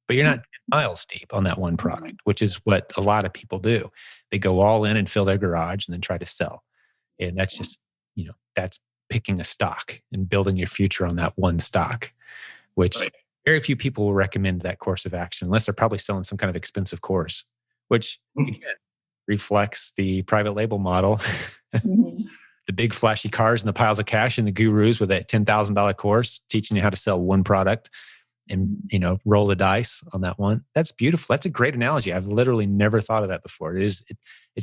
but you're not 10 miles deep on that one product, which is what a lot of people do. They go all in and fill their garage and then try to sell. And that's just, that's picking a stock and building your future on that one stock, which very few people will recommend that course of action unless they're probably selling some kind of expensive course, which again, reflects the private label model. The big flashy cars and the piles of cash and the gurus with that $10,000 course teaching you how to sell one product and, roll the dice on that one. That's beautiful. That's a great analogy. I've literally never thought of that before. It's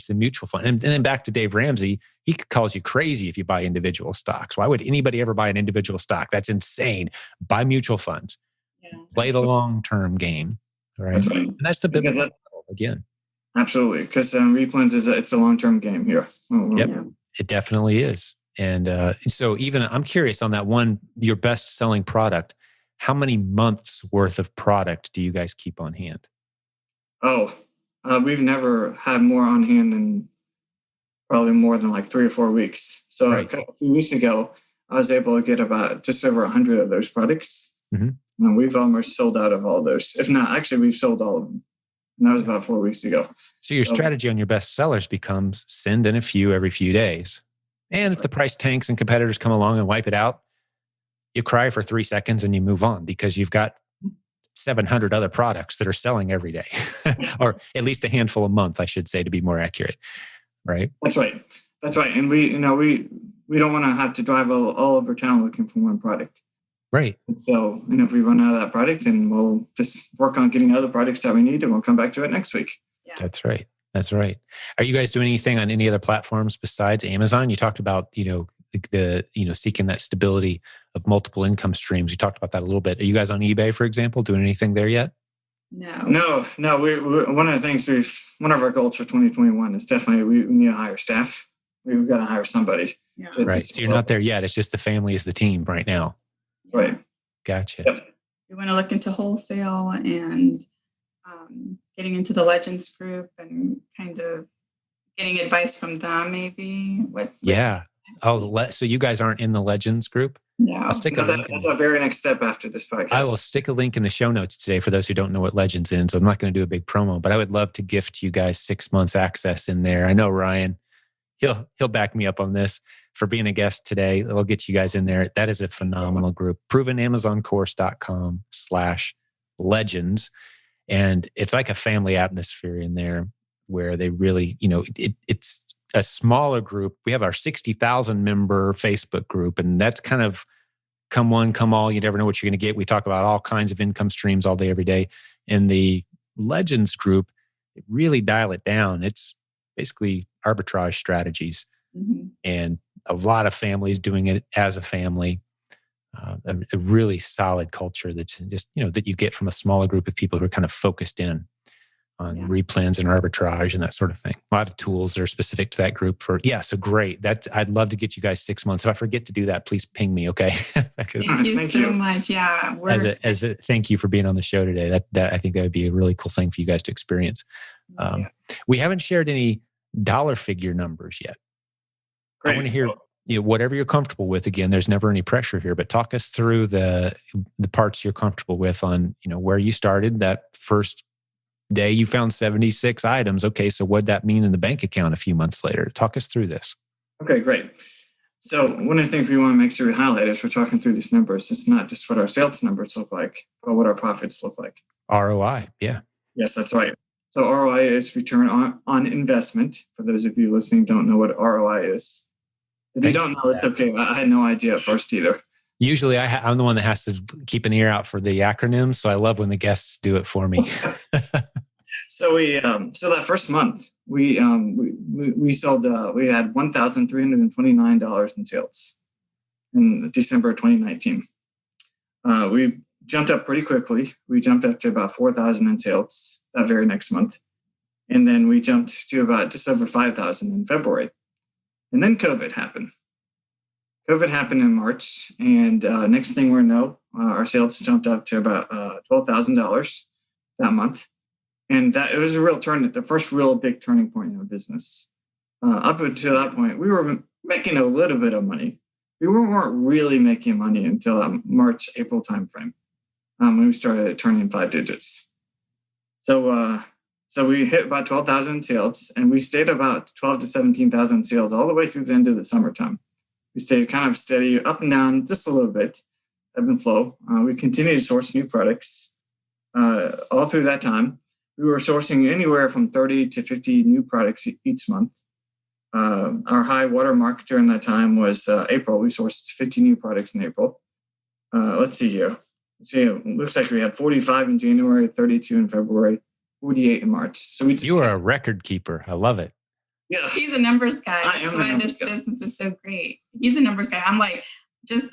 the mutual fund. And then back to Dave Ramsey, he calls you crazy if you buy individual stocks. Why would anybody ever buy an individual stock? That's insane. Buy mutual funds. Play the long-term game. Right? That's right. And that's the biblical model again. Absolutely. Because replints it's a long-term game here. Yep. It definitely is. And so even I'm curious on that one, your best selling product, how many months worth of product do you guys keep on hand? We've never had more on hand than probably more than like 3 or 4 weeks. So a few weeks ago, I was able to get about just over 100 of those products. And we've almost sold out of all those. If not, actually, we've sold all of them. And that was about 4 weeks ago. So your strategy on your best sellers becomes send in a few every few days. And if the price tanks and competitors come along and wipe it out, you cry for 3 seconds and you move on because you've got 700 other products that are selling every day, or at least a handful a month, I should say, to be more accurate. Right? That's right. That's right. And we don't want to have to drive all over town looking for one product. Right. And so, if we run out of that product, then we'll just work on getting other products that we need, and we'll come back to it next week. Yeah. That's right. That's right. Are you guys doing anything on any other platforms besides Amazon? You talked about, the seeking that stability of multiple income streams. You talked about that a little bit. Are you guys on eBay, for example, doing anything there yet? No. We one of the things one of our goals for 2021 is definitely we need to hire staff. We've got to hire somebody. Yeah. Right. So you're not there yet. It's just the family is the team right now. Right. Gotcha. Yep. We want to look into wholesale and getting into the Legends group and kind of getting advice from them, maybe. So you guys aren't in the Legends group? No. I'll stick a link. That's our very next step after this podcast. I will stick a link in the show notes today for those who don't know what Legends is. So I'm not going to do a big promo, but I would love to gift you guys 6 months access in there. I know Ryan, he'll back me up on this for being a guest today. It'll get you guys in there. That is a phenomenal group. provenamazoncourse.com/legends. And it's like a family atmosphere in there where they really, it's a smaller group. We have our 60,000 member Facebook group, and that's kind of come one, come all. You never know what you're going to get. We talk about all kinds of income streams all day, every day. In the Legends group, really dial it down. It's basically arbitrage strategies, and a lot of families doing it as a family. A really solid culture that's just, that you get from a smaller group of people who are kind of focused in on replens and arbitrage and that sort of thing. A lot of tools that are specific to that group so great. I'd love to get you guys 6 months. If I forget to do that, please ping me. Okay. Thank you so much. Yeah. As a thank you for being on the show today. That I think that would be a really cool thing for you guys to experience. We haven't shared any dollar figure numbers yet. Great. I want to hear, whatever you're comfortable with. Again, there's never any pressure here, but talk us through the parts you're comfortable with on, where you started that first day you found 76 items. Okay. So what'd that mean in the bank account a few months later? Talk us through this. Okay, great. So one of the things we want to make sure we highlight is we're talking through these numbers. It's not just what our sales numbers look like, but what our profits look like. ROI. Yeah. Yes, that's right. So ROI is return on investment. For those of you listening don't know what ROI is. If you don't know, it's okay. I had no idea at first either. Usually I'm the one that has to keep an ear out for the acronyms. So I love when the guests do it for me. So that first month we sold, we had $1,329 in sales in December of 2019. We jumped up pretty quickly. We jumped up to about 4,000 in sales that very next month. And then we jumped to about just over 5,000 in February. And then COVID happened. COVID happened in March. And next thing we know, our sales jumped up to about $12,000 that month. And it was a real the first real big turning point in our business. Up until that point, we were making a little bit of money. We weren't really making money until March, April timeframe, when we started turning 5 digits. So we hit about 12,000 sales, and we stayed about 12 to 17,000 sales all the way through the end of the summertime. We stayed kind of steady, up and down just a little bit, ebb and flow. We continued to source new products all through that time. We were sourcing anywhere from 30 to 50 new products each month. Our high watermark during that time was April. We sourced 50 new products in April. Let's see here. It looks like we had 45 in January, 32 in February, 48 in March. So you are a record keeper. I love it. Yeah, he's a numbers guy. That's why this business is so great. He's a numbers guy. I'm like,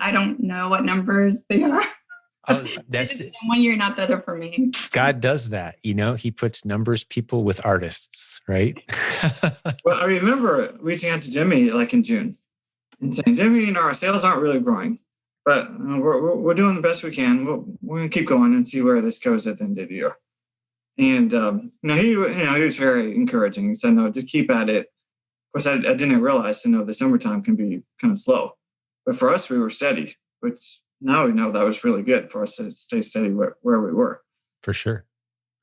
I don't know what numbers they are. Oh, that's one year, not the other for me. God does that. He puts numbers people with artists, right? Well, I remember reaching out to Jimmy like in June and saying, Jimmy, our sales aren't really growing, but we're doing the best we can. We're going to keep going and see where this goes at the end of the year. And he was very encouraging. He said, no, just keep at it. Of course, I didn't realize the summertime can be kind of slow, but for us, we were steady, which now we know that was really good for us to stay steady where we were. For sure.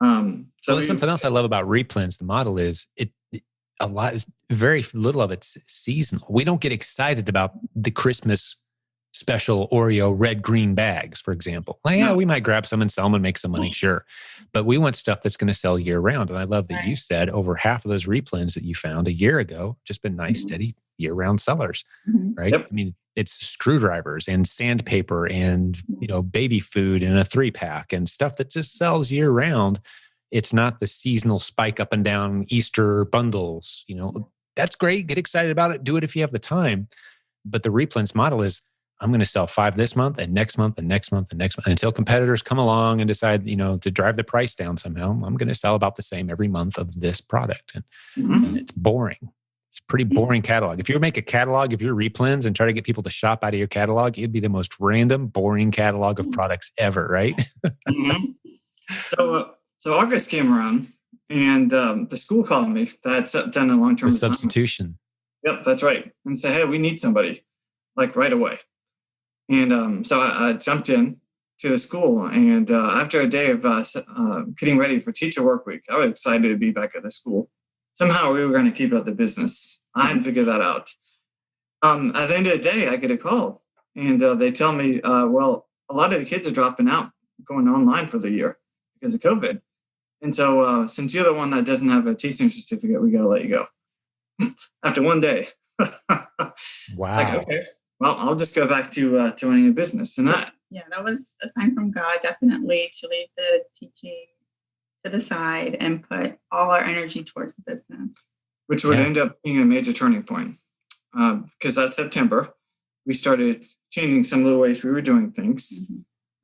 So something else I love about replens, the model is very little of it's seasonal. We don't get excited about the Christmas special Oreo red green bags, for example. We might grab some and sell them and make some money, sure. But we want stuff that's going to sell year round. And I love that you said over half of those replens that you found a year ago, just been nice, steady year-round sellers, right? Yep. I mean, it's screwdrivers and sandpaper and, baby food in a 3-pack and stuff that just sells year-round. It's not the seasonal spike up and down Easter bundles. That's great. Get excited about it. Do it if you have the time. But the replens model is, I'm going to sell 5 this month and next month and next month and next month until competitors come along and decide, to drive the price down somehow. I'm going to sell about the same every month of this product. And it's boring. It's a pretty boring catalog. If you make a catalog of your replens and try to get people to shop out of your catalog, it'd be the most random, boring catalog of products ever, right? So August came around and the school called me that's done a long-term substitution. Yep, that's right. And said, hey, we need somebody like right away. And so I jumped in to the school. And after a day of getting ready for teacher work week, I was excited to be back at the school. Somehow we were going to keep up the business. I hadn't figured that out. At the end of the day, I get a call. And they tell me, a lot of the kids are dropping out, going online for the year because of COVID. And so since you're the one that doesn't have a teaching certificate, we got to let you go. After one day. Wow. It's like, okay, well, I'll just go back to running a business. And that was a sign from God, definitely, to leave the teaching to the side and put all our energy towards the business. Which would end up being a major turning point. Because that September, we started changing some of the ways we were doing things.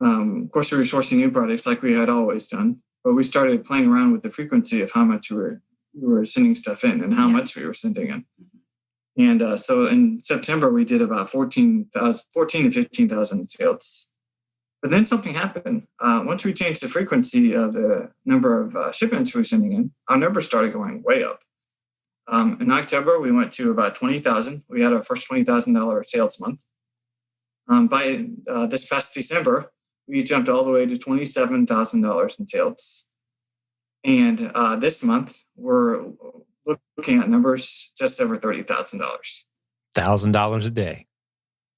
Of course, we were sourcing new products like we had always done, but we started playing around with the frequency of how much we were sending stuff in and how much we were sending in. And so in September, we did about 14 to 15,000 sales. But then something happened. Once we changed the frequency of the number of shipments we were sending in, our numbers started going way up. In October, we went to about 20,000. We had our first $20,000 sales month. By this past December, we jumped all the way to $27,000 in sales. And this month, we're looking at numbers just over $30,000. $1,000 a day.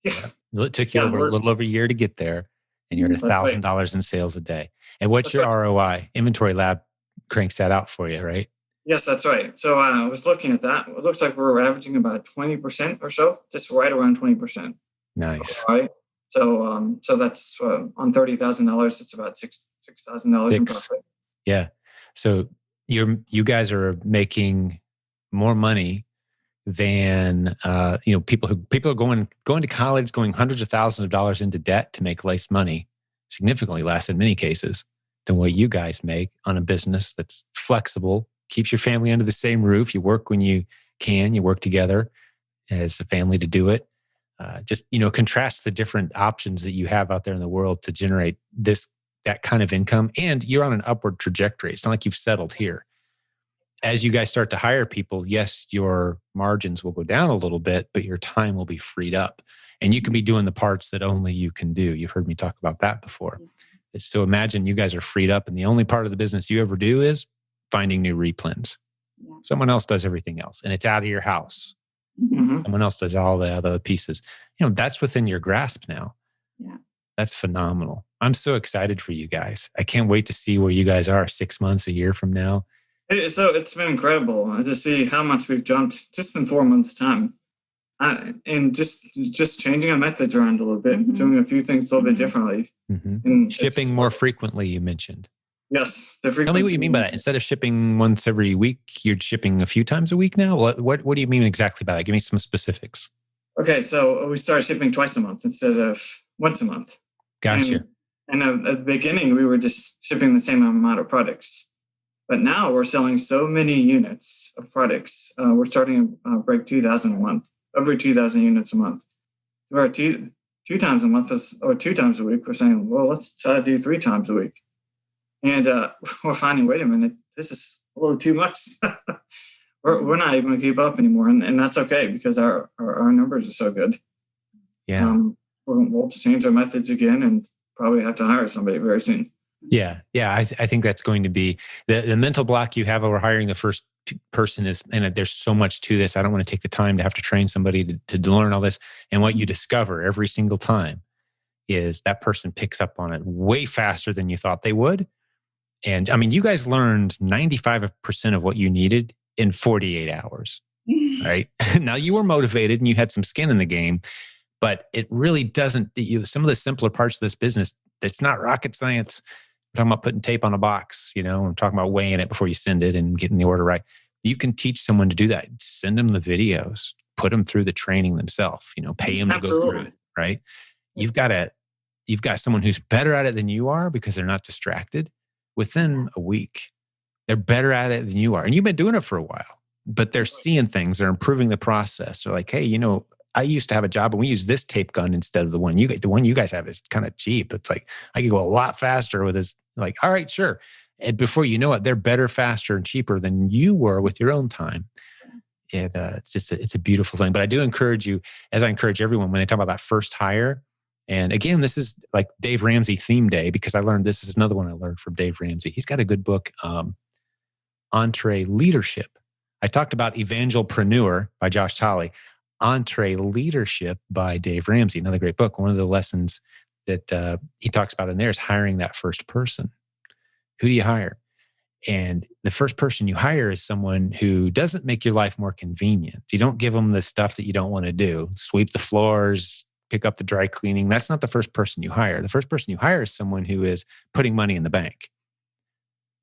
Yeah. It took you a little over a year to get there, and you're at $1,000 in sales a day. And what's your ROI? Inventory Lab cranks that out for you, right? Yes, that's right. So I was looking at that. It looks like we're averaging about 20% or so, just right around 20%. Nice. All right. So that's on $30,000. It's about $6,000 in profit. Yeah. So you guys are making more money than people are going to college, going hundreds of thousands of dollars into debt to make less money, significantly less in many cases than what you guys make on a business that's flexible, keeps your family under the same roof. You work when you can. You work together as a family to do it. Contrast the different options that you have out there in the world to generate that kind of income. And you're on an upward trajectory. It's not like you've settled here. As you guys start to hire people, yes, your margins will go down a little bit, but your time will be freed up. And you can be doing the parts that only you can do. You've heard me talk about that before. So imagine you guys are freed up and the only part of the business you ever do is finding new replens. Someone else does everything else, and it's out of your house. Someone else does all the other pieces. That's within your grasp now. Yeah. That's phenomenal. I'm so excited for you guys. I can't wait to see where you guys are 6 months, a year from now. So it's been incredible to see how much we've jumped just in 4 months' time. And just changing our methods around a little bit, doing a few things a little bit differently. And shipping more frequently, you mentioned. Yes. Tell me what you mean by that. Instead of shipping once every week, you're shipping a few times a week now? What do you mean exactly by that? Give me some specifics. Okay, so we started shipping twice a month instead of once a month. Gotcha. And at the beginning, we were just shipping the same amount of products. But now we're selling so many units of products. We're starting to break 2,000 a month, over 2,000 units a month. We're two times a month or 2 times a week. We're saying, well, let's try to do 3 times a week. And we're finding, wait a minute, this is a little too much. we're not even going to keep up anymore. And that's okay because our numbers are so good. Yeah. We'll change our methods again and probably have to hire somebody very soon. Yeah. I think that's going to be the mental block you have over hiring the first person is, and there's so much to this. I don't want to take the time to have to train somebody to learn all this. And what you discover every single time is that person picks up on it way faster than you thought they would. And I mean, you guys learned 95% of what you needed in 48 hours, right? Now you were motivated and you had some skin in the game, but it really doesn't, some of the simpler parts of this business, it's not rocket science. I'm talking about putting tape on a box, I'm talking about weighing it before you send it and getting the order right. You can teach someone to do that. Send them the videos, put them through the training themselves, pay them to go through it, right? You've got someone who's better at it than you are because they're not distracted. Within a week, they're better at it than you are. And you've been doing it for a while, but they're seeing things, they're improving the process. They're like, hey, I used to have a job and we use this tape gun instead of the one you guys have is kind of cheap. It's like, I could go a lot faster with this. Like, all right, sure. And before you know it, they're better, faster, and cheaper than you were with your own time. And it's a beautiful thing. But I do encourage you, as I encourage everyone, when they talk about that first hire, and again, this is like Dave Ramsey theme day, because this is another one I learned from Dave Ramsey. He's got a good book, Entree Leadership. I talked about Evangelpreneur by Josh Tolley. Entree Leadership by Dave Ramsey, another great book. One of the lessons that he talks about in there is hiring that first person. Who do you hire? And the first person you hire is someone who doesn't make your life more convenient. You don't give them the stuff that you don't want to do. Sweep the floors, pick up the dry cleaning. That's not the first person you hire. The first person you hire is someone who is putting money in the bank.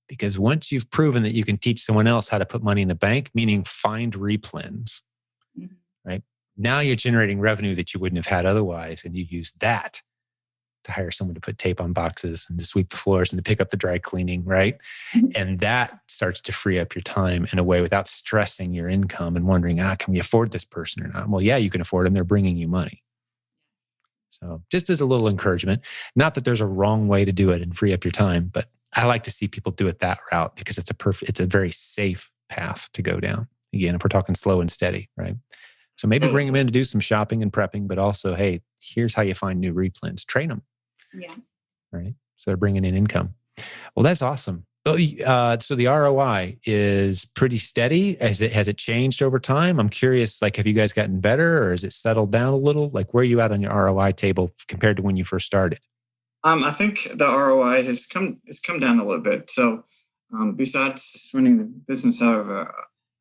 Because once you've proven that you can teach someone else how to put money in the bank, meaning find replens, right? Now you're generating revenue that you wouldn't have had otherwise. And you use that to hire someone to put tape on boxes and to sweep the floors and to pick up the dry cleaning, right? And that starts to free up your time in a way without stressing your income and wondering, can we afford this person or not? Well, yeah, you can afford them. They're bringing you money. So just as a little encouragement, not that there's a wrong way to do it and free up your time, but I like to see people do it that route because it's a very safe path to go down. Again, if we're talking slow and steady, right? So maybe bring them in to do some shopping and prepping, but also, hey, here's how you find new replens. Train them. Yeah. Right. So they're bringing in income. Well, that's awesome. So the ROI is pretty steady. Has it changed over time? I'm curious, like, have you guys gotten better or has it settled down a little? Like, where are you at on your ROI table compared to when you first started? I think the ROI has come down a little bit. So besides running the business out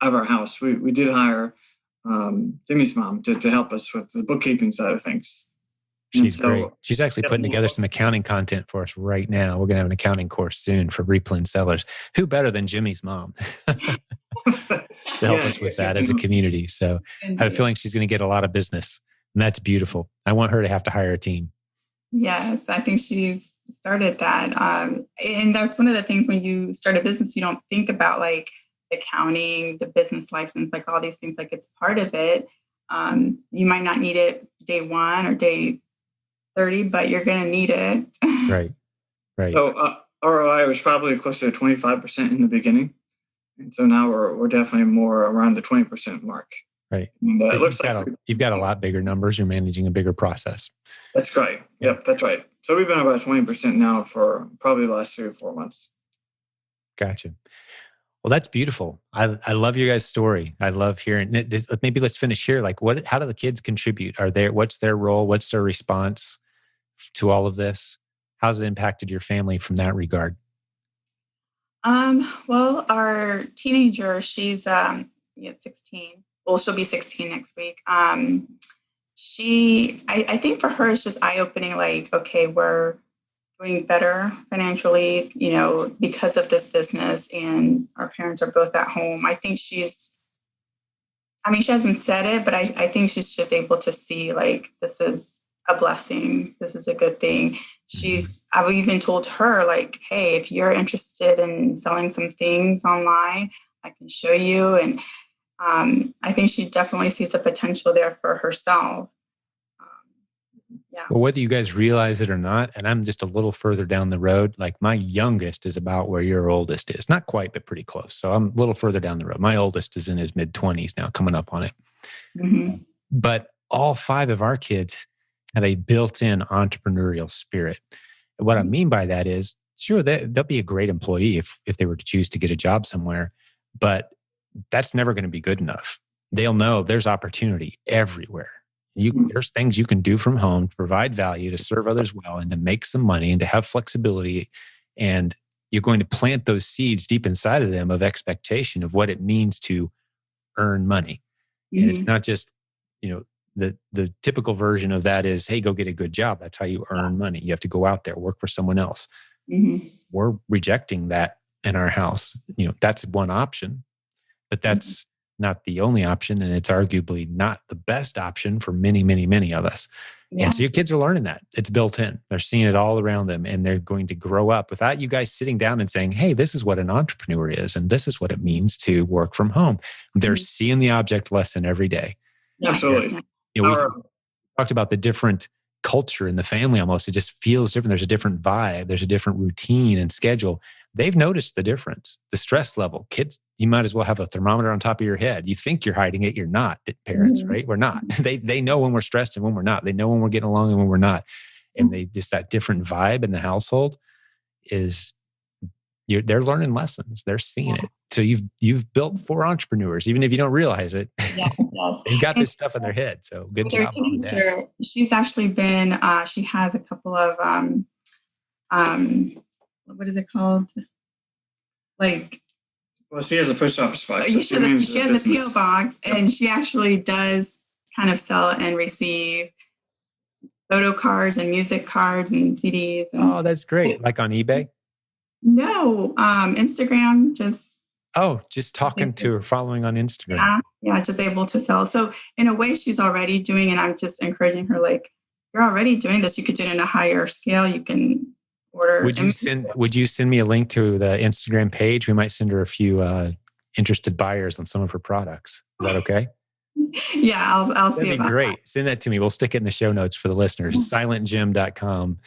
of our house, we did hire Jimmy's mom to help us with the bookkeeping side of things. She's great. She's actually putting together some accounting content for us right now. We're going to have an accounting course soon for replen sellers. Who better than Jimmy's mom to help us with that as a community? So I have a feeling she's going to get a lot of business, and that's beautiful. I want her to have to hire a team. Yes, I think she's started that. And that's one of the things when you start a business, you don't think about like accounting, the business license, like all these things, like it's part of it. You might not need it day 1 or day 30, but you're going to need it. Right. So ROI was probably closer to 25% in the beginning. And so now we're definitely more around the 20% mark. Right. And it looks you've got a lot bigger numbers. You're managing a bigger process. That's right. Yep, that's right. So we've been about 20% now for probably the last 3 or 4 months. Gotcha. Well, that's beautiful. I love your guys' story. I love hearing it. Maybe let's finish here. Like, how do the kids contribute? What's their role? What's their response to all of this? How's it impacted your family from that regard? Well, our teenager, she's 16. Well, she'll be 16 next week. I think for her, it's just eye-opening, like, okay, we're doing better financially, because of this business, and our parents are both at home. I think she hasn't said it, but I think she's just able to see, like, this is a blessing. This is a good thing. I've even told her, like, hey, if you're interested in selling some things online, I can show you. And I think she definitely sees the potential there for herself. Yeah. Well, whether you guys realize it or not, and I'm just a little further down the road, like my youngest is about where your oldest is. Not quite, but pretty close. So I'm a little further down the road. My oldest is in his mid-20s now, coming up on it. Mm-hmm. But all 5 of our kids have a built-in entrepreneurial spirit. And what I mean by that is, sure, they'll be a great employee if they were to choose to get a job somewhere, but that's never going to be good enough. They'll know there's opportunity everywhere. There's things you can do from home to provide value, to serve others well, and to make some money and to have flexibility. And you're going to plant those seeds deep inside of them of expectation of what it means to earn money. Mm-hmm. And it's not just, the typical version of that is, hey, go get a good job. That's how you earn money. You have to go out there, work for someone else. Mm-hmm. We're rejecting that in our house. That's one option, but that's not the only option. And it's arguably not the best option for many, many, many of us. Yes. And so your kids are learning that. It's built in. They're seeing it all around them, and they're going to grow up without you guys sitting down and saying, hey, this is what an entrepreneur is, and this is what it means to work from home. They're seeing the object lesson every day. Absolutely. We talked about the different culture in the family almost. It just feels different. There's a different vibe. There's a different routine and schedule. They've noticed the difference, the stress level. Kids, you might as well have a thermometer on top of your head. You think you're hiding it. You're not, parents, right? We're not. They know when we're stressed and when we're not. They know when we're getting along and when we're not. And that different vibe in the household is, they're learning lessons. They're seeing it. So you've built 4 entrepreneurs, even if you don't realize it. Yeah. They've got this stuff in their head. So good job, Mom and Dad. She's actually been, she has a couple of, what is it called? She has a post office box. She has a PO box, and she actually does kind of sell and receive photo cards and music cards and CDs. Oh, that's great. Like on eBay? No, Instagram, just Just talking to her, following on Instagram. yeah, just able to sell. So in a way, she's already doing, and I'm just encouraging her, like, you're already doing this. You could do it in a higher scale. You can order. Would you send me a link to the Instagram page? We might send her a few interested buyers on some of her products. Is that okay? Yeah, I'll see That'd be about great. That. Send that to me. We'll stick it in the show notes for the listeners. silentjim.com.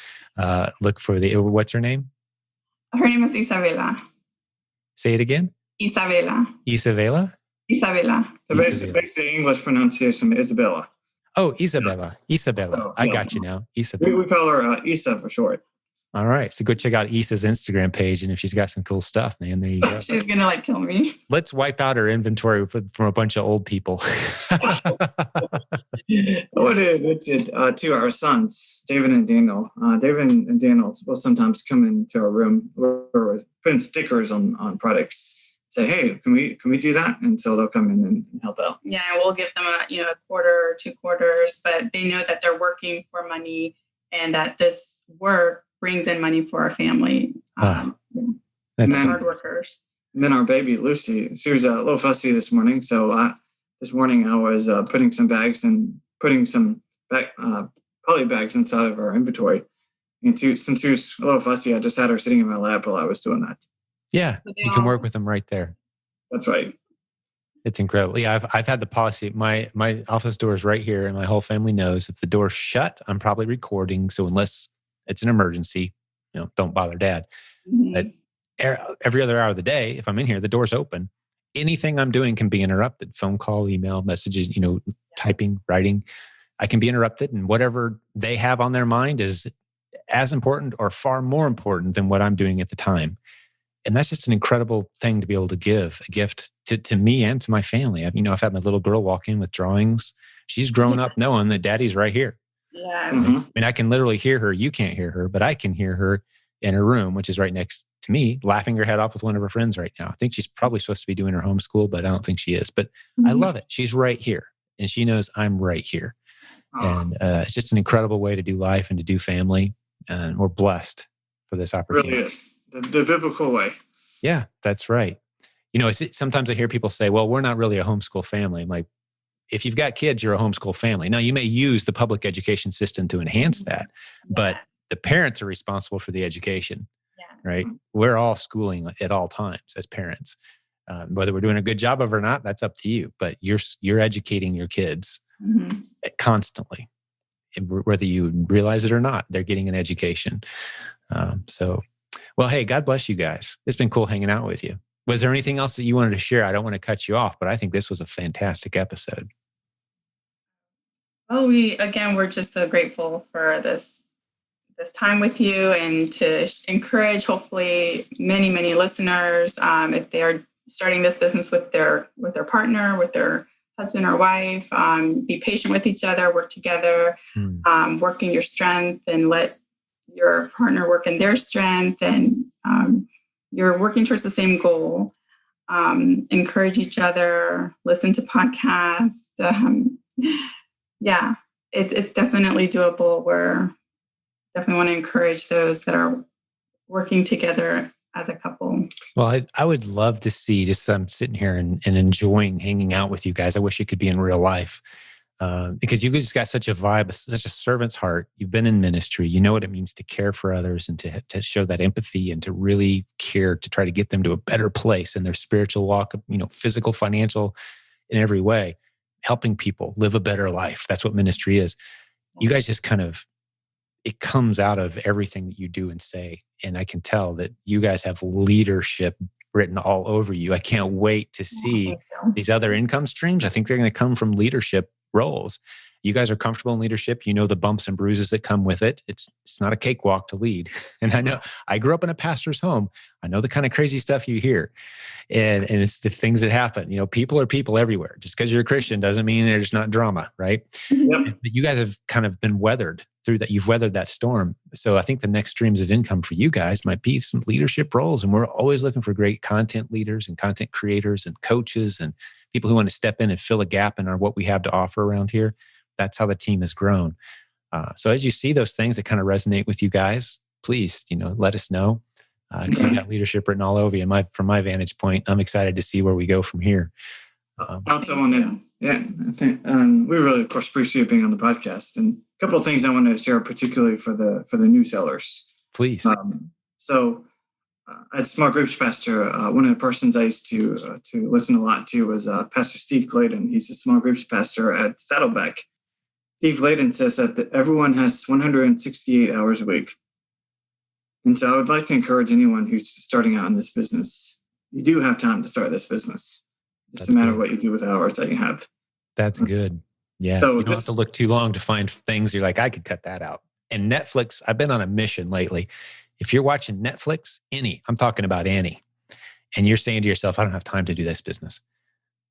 Look for what's her name? Her name is Isabella. Say it again. Isabella. Isabella? Isabella. The basic English pronunciation, Isabella. Oh, Isabella. Isabella. I got you now. Isabella. We call her Isa for short. All right. So go check out Isa's Instagram page. And if she's got some cool stuff, man, there you go. She's going to kill me. Let's wipe out her inventory from a bunch of old people. What did to our sons, David and Daniel. David and Daniel will sometimes come into our room where we're putting stickers on products. Say, hey, can we do that? And so they'll come in and help out. Yeah, we'll give them a quarter or 2 quarters, but they know that they're working for money and that this work brings in money for our family. That's hard workers. And then our baby Lucy, she was a little fussy this morning. So this morning I was putting some bags and putting some poly bags inside of our inventory. And since she was a little fussy, I just had her sitting in my lap while I was doing that. Yeah, you can work with them right there. That's right. It's incredible. Yeah, I've had the policy. My office door is right here, and my whole family knows if the door's shut, I'm probably recording. So unless it's an emergency, don't bother Dad. Mm-hmm. But every other hour of the day, if I'm in here, the door's open. Anything I'm doing can be interrupted. Phone call, email, messages, typing, writing. I can be interrupted, and whatever they have on their mind is as important or far more important than what I'm doing at the time. And that's just an incredible thing to be able to give a gift to me and to my family. I've had my little girl walk in with drawings. She's grown up knowing that Daddy's right here. Yes. Mm-hmm. I mean, I can literally hear her. You can't hear her, but I can hear her in her room, which is right next to me, laughing her head off with one of her friends right now. I think she's probably supposed to be doing her homeschool, but I don't think she is. But I love it. She's right here, and she knows I'm right here. And it's just an incredible way to do life and to do family. And we're blessed for this opportunity. It really is. The biblical way. Yeah, that's right. Sometimes I hear people say, well, we're not really a homeschool family. I'm like, if you've got kids, you're a homeschool family. Now, you may use the public education system to enhance that, but the parents are responsible for the education, right? We're all schooling at all times as parents. Whether we're doing a good job of it or not, that's up to you. But you're educating your kids constantly. Whether you realize it or not, they're getting an education. Well, hey, God bless you guys. It's been cool hanging out with you. Was there anything else that you wanted to share? I don't want to cut you off, but I think this was a fantastic episode. Well, we're just so grateful for this time with you, and to encourage, hopefully, many, many listeners, if they are starting this business with their partner, with their husband or wife, be patient with each other, work together, work in your strength, and let your partner work in their strength, and you're working towards the same goal. Encourage each other, listen to podcasts. It's definitely doable. We're definitely want to encourage those that are working together as a couple. Well, I would love to see, I'm sitting here and enjoying hanging out with you guys. I wish it could be in real life. Because you just got such a vibe, such a servant's heart. You've been in ministry. You know what it means to care for others and to show that empathy and to really care, to try to get them to a better place in their spiritual walk, physical, financial, in every way, helping people live a better life. That's what ministry is. You guys just it comes out of everything that you do and say. And I can tell that you guys have leadership written all over you. I can't wait to see these other income streams. I think they're going to come from leadership roles. You guys are comfortable in leadership. You know the bumps and bruises that come with it. It's not a cakewalk to lead. And I know I grew up in a pastor's home. I know the kind of crazy stuff you hear. And it's the things that happen. People are people everywhere. Just because you're a Christian doesn't mean there's not drama, right? Yep. But you guys have kind of been weathered through that. You've weathered that storm. So I think the next streams of income for you guys might be some leadership roles. And we're always looking for great content leaders and content creators and coaches and people who want to step in and fill a gap in what we have to offer around here. That's how the team has grown. So as you see those things that kind of resonate with you guys, please, let us know. because you got leadership written all over you. From my vantage point, I'm excited to see where we go from here. I also want to, I think we really, of course, appreciate being on the podcast. And a couple of things I want to share, particularly for the new sellers. Please. As small groups pastor, one of the persons I used to listen a lot to was Pastor Steve Clayton. He's a small groups pastor at Saddleback. Steve Clayton says that everyone has 168 hours a week. And so I would like to encourage anyone who's starting out in this business. You do have time to start this business. It's a matter what you do with the hours that you have. That's good. Yeah. So you don't have to look too long to find things you're like, I could cut that out. And Netflix, I've been on a mission lately. If you're watching Netflix, I'm talking about Annie, and you're saying to yourself, I don't have time to do this business.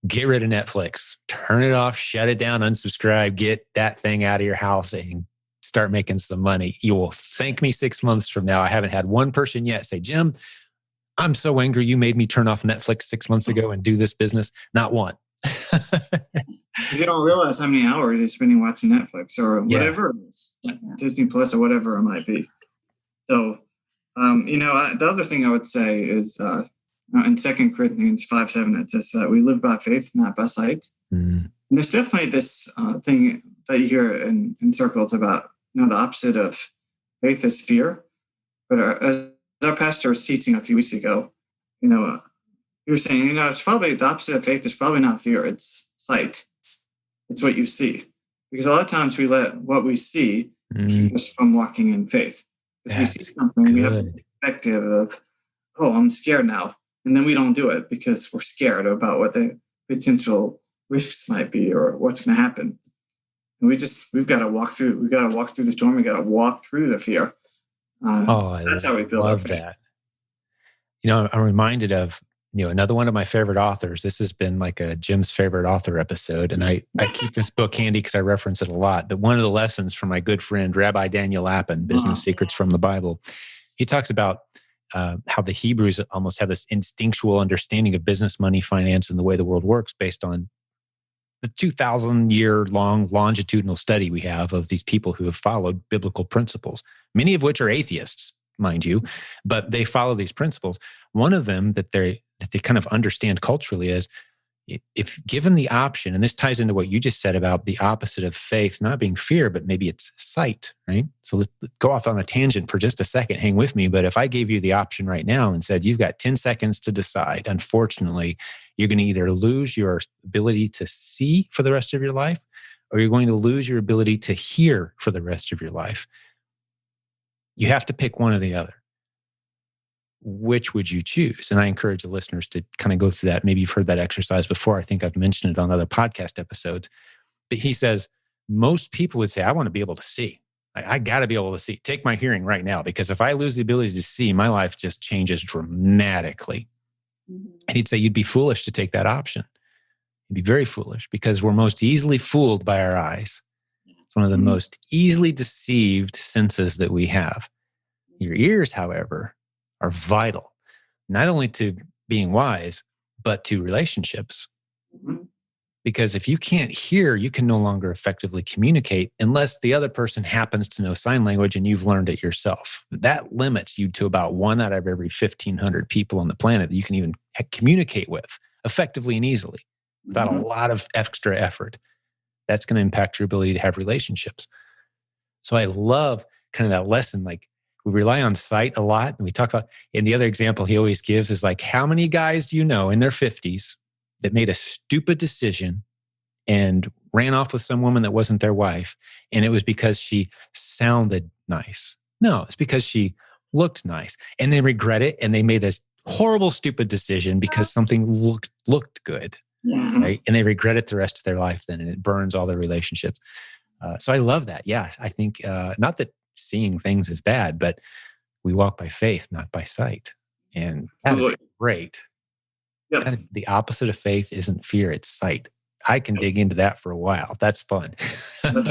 Get rid of Netflix, turn it off, shut it down, unsubscribe, get that thing out of your house and start making some money. You will thank me 6 months from now. I haven't had one person yet say, Jim, I'm so angry you made me turn off Netflix 6 months ago and do this business. Not one. You don't realize how many hours you're spending watching Netflix or whatever it is, Disney Plus or whatever it might be. So, the other thing I would say is in 2 Corinthians 5:7, it says that we live by faith, not by sight. And there's definitely this thing that you hear in circles about, the opposite of faith is fear. But as our pastor was teaching a few weeks ago, you were saying, it's probably the opposite of faith is probably not fear, it's sight. It's what you see. Because a lot of times we let what we see keep us from walking in faith. Because we see something, we have a perspective of, I'm scared now. And then we don't do it because we're scared about what the potential risks might be or what's going to happen. And we've got to walk through the storm. We got to walk through the fear. That's how we build our faith. That. I'm reminded of, another one of my favorite authors. This has been like a Jim's favorite author episode. And I keep this book handy because I reference it a lot. But one of the lessons from my good friend, Rabbi Daniel Lapin, Business Secrets from the Bible, he talks about how the Hebrews almost have this instinctual understanding of business, money, finance, and the way the world works based on the 2,000-year-long longitudinal study we have of these people who have followed biblical principles, many of which are atheists, mind you, but they follow these principles. One of them that they kind of understand culturally is, if given the option, and this ties into what you just said about the opposite of faith not being fear, but maybe it's sight, right? So let's go off on a tangent for just a second. Hang with me. But if I gave you the option right now and said, you've got 10 seconds to decide, unfortunately, you're going to either lose your ability to see for the rest of your life, or you're going to lose your ability to hear for the rest of your life. You have to pick one or the other. Which would you choose? And I encourage the listeners to kind of go through that. Maybe you've heard that exercise before. I think I've mentioned it on other podcast episodes. But he says, most people would say, I want to be able to see. I got to be able to see. Take my hearing right now, because if I lose the ability to see, my life just changes dramatically. And he'd say, you'd be foolish to take that option. You'd be very foolish, because we're most easily fooled by our eyes. It's one of the most easily deceived senses that we have. Your ears, however, are vital, not only to being wise, but to relationships. Because if you can't hear, you can no longer effectively communicate unless the other person happens to know sign language and you've learned it yourself. That limits you to about 1 out of every 1,500 people on the planet that you can even communicate with effectively and easily without a lot of extra effort. That's going to impact your ability to have relationships. So I love kind of that lesson. Like, we rely on sight a lot. And we talk about, and the other example he always gives is like, how many guys do you know in their 50s that made a stupid decision and ran off with some woman that wasn't their wife? And it was because she sounded nice. No, it's because she looked nice. And they regret it. And they made this horrible, stupid decision because something looked good. Right? And they regret it the rest of their life then. And it burns all their relationships. So I love that. Yeah, I think not that seeing things is bad, but we walk by faith, not by sight. And that is great. Yep. That is, the opposite of faith isn't fear, it's sight. I can dig into that for a while. That's fun. So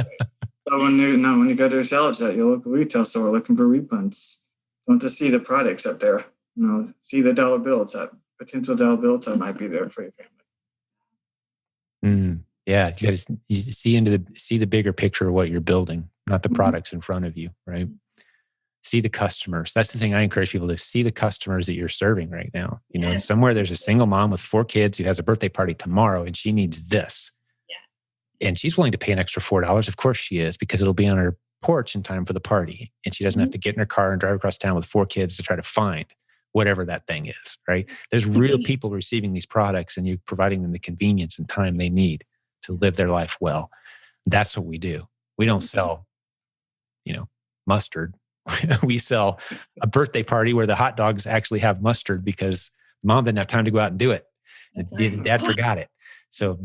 when you go to a salad set, your local retail store looking for reprints, don't just see the products up there. See the dollar bills, that potential dollar bills that might be there for your family. Yeah, you got to see the bigger picture of what you're building, not the products in front of you, right? See the customers. That's the thing I encourage people to see the customers that you're serving right now. You know, Yes. somewhere there's a single mom with 4 kids who has a birthday party tomorrow and she needs this. Yeah. And she's willing to pay an extra $4. Of course she is, because it'll be on her porch in time for the party. And she doesn't have to get in her car and drive across town with 4 kids to try to find whatever that thing is, right? There's real people receiving these products and you're providing them the convenience and time they need to live their life well. That's what we do. We don't sell, mustard. We sell a birthday party where the hot dogs actually have mustard because mom didn't have time to go out and do it. And dad forgot it. So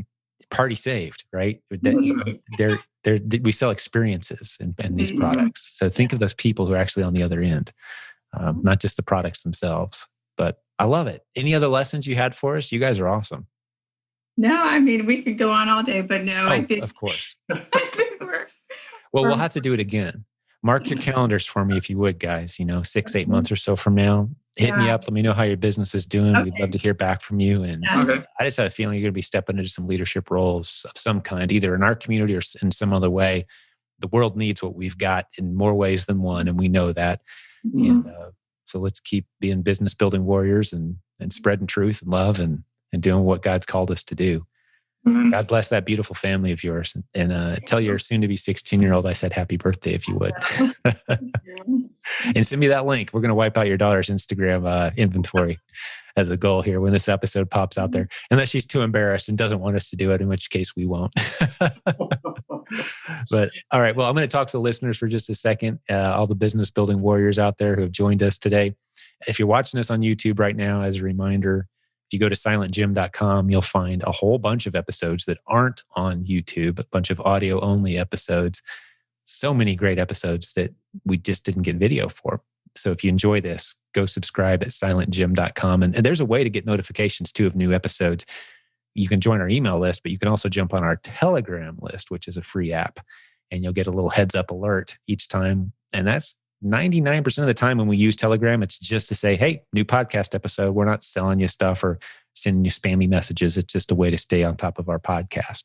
party saved, right? We sell experiences in these products. So think of those people who are actually on the other end, not just the products themselves. But I love it. Any other lessons you had for us? You guys are awesome. No, I mean, we could go on all day, but no, I think. Of course. Well, we'll have to do it again. Mark your calendars for me if you would, guys. 6-8 months or so from now, hit me up. Let me know how your business is doing. Okay. We'd love to hear back from you. And I just have a feeling you're going to be stepping into some leadership roles of some kind, either in our community or in some other way. The world needs what we've got in more ways than one, and we know that. And so let's keep being business building warriors and spreading truth and love and doing what God's called us to do. God bless that beautiful family of yours. And tell your soon-to-be 16-year-old I said happy birthday if you would. And send me that link. We're going to wipe out your daughter's Instagram inventory as a goal here when this episode pops out there. Unless she's too embarrassed and doesn't want us to do it, in which case we won't. But all right, well, I'm going to talk to the listeners for just a second. All the business building warriors out there who have joined us today. If you're watching this on YouTube right now, as a reminder, if you go to silentjim.com, you'll find a whole bunch of episodes that aren't on YouTube, a bunch of audio only episodes. So many great episodes that we just didn't get video for. So if you enjoy this, go subscribe at silentjim.com. And there's a way to get notifications too of new episodes. You can join our email list, but you can also jump on our Telegram list, which is a free app. And you'll get a little heads up alert each time. And that's 99% of the time when we use Telegram, it's just to say, hey, new podcast episode. We're not selling you stuff or sending you spammy messages. It's just a way to stay on top of our podcast.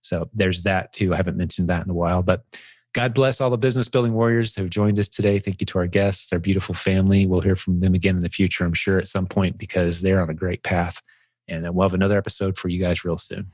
So there's that too. I haven't mentioned that in a while, but God bless all the business building warriors who have joined us today. Thank you to our guests, their beautiful family. We'll hear from them again in the future, I'm sure, at some point, because they're on a great path. And we'll have another episode for you guys real soon.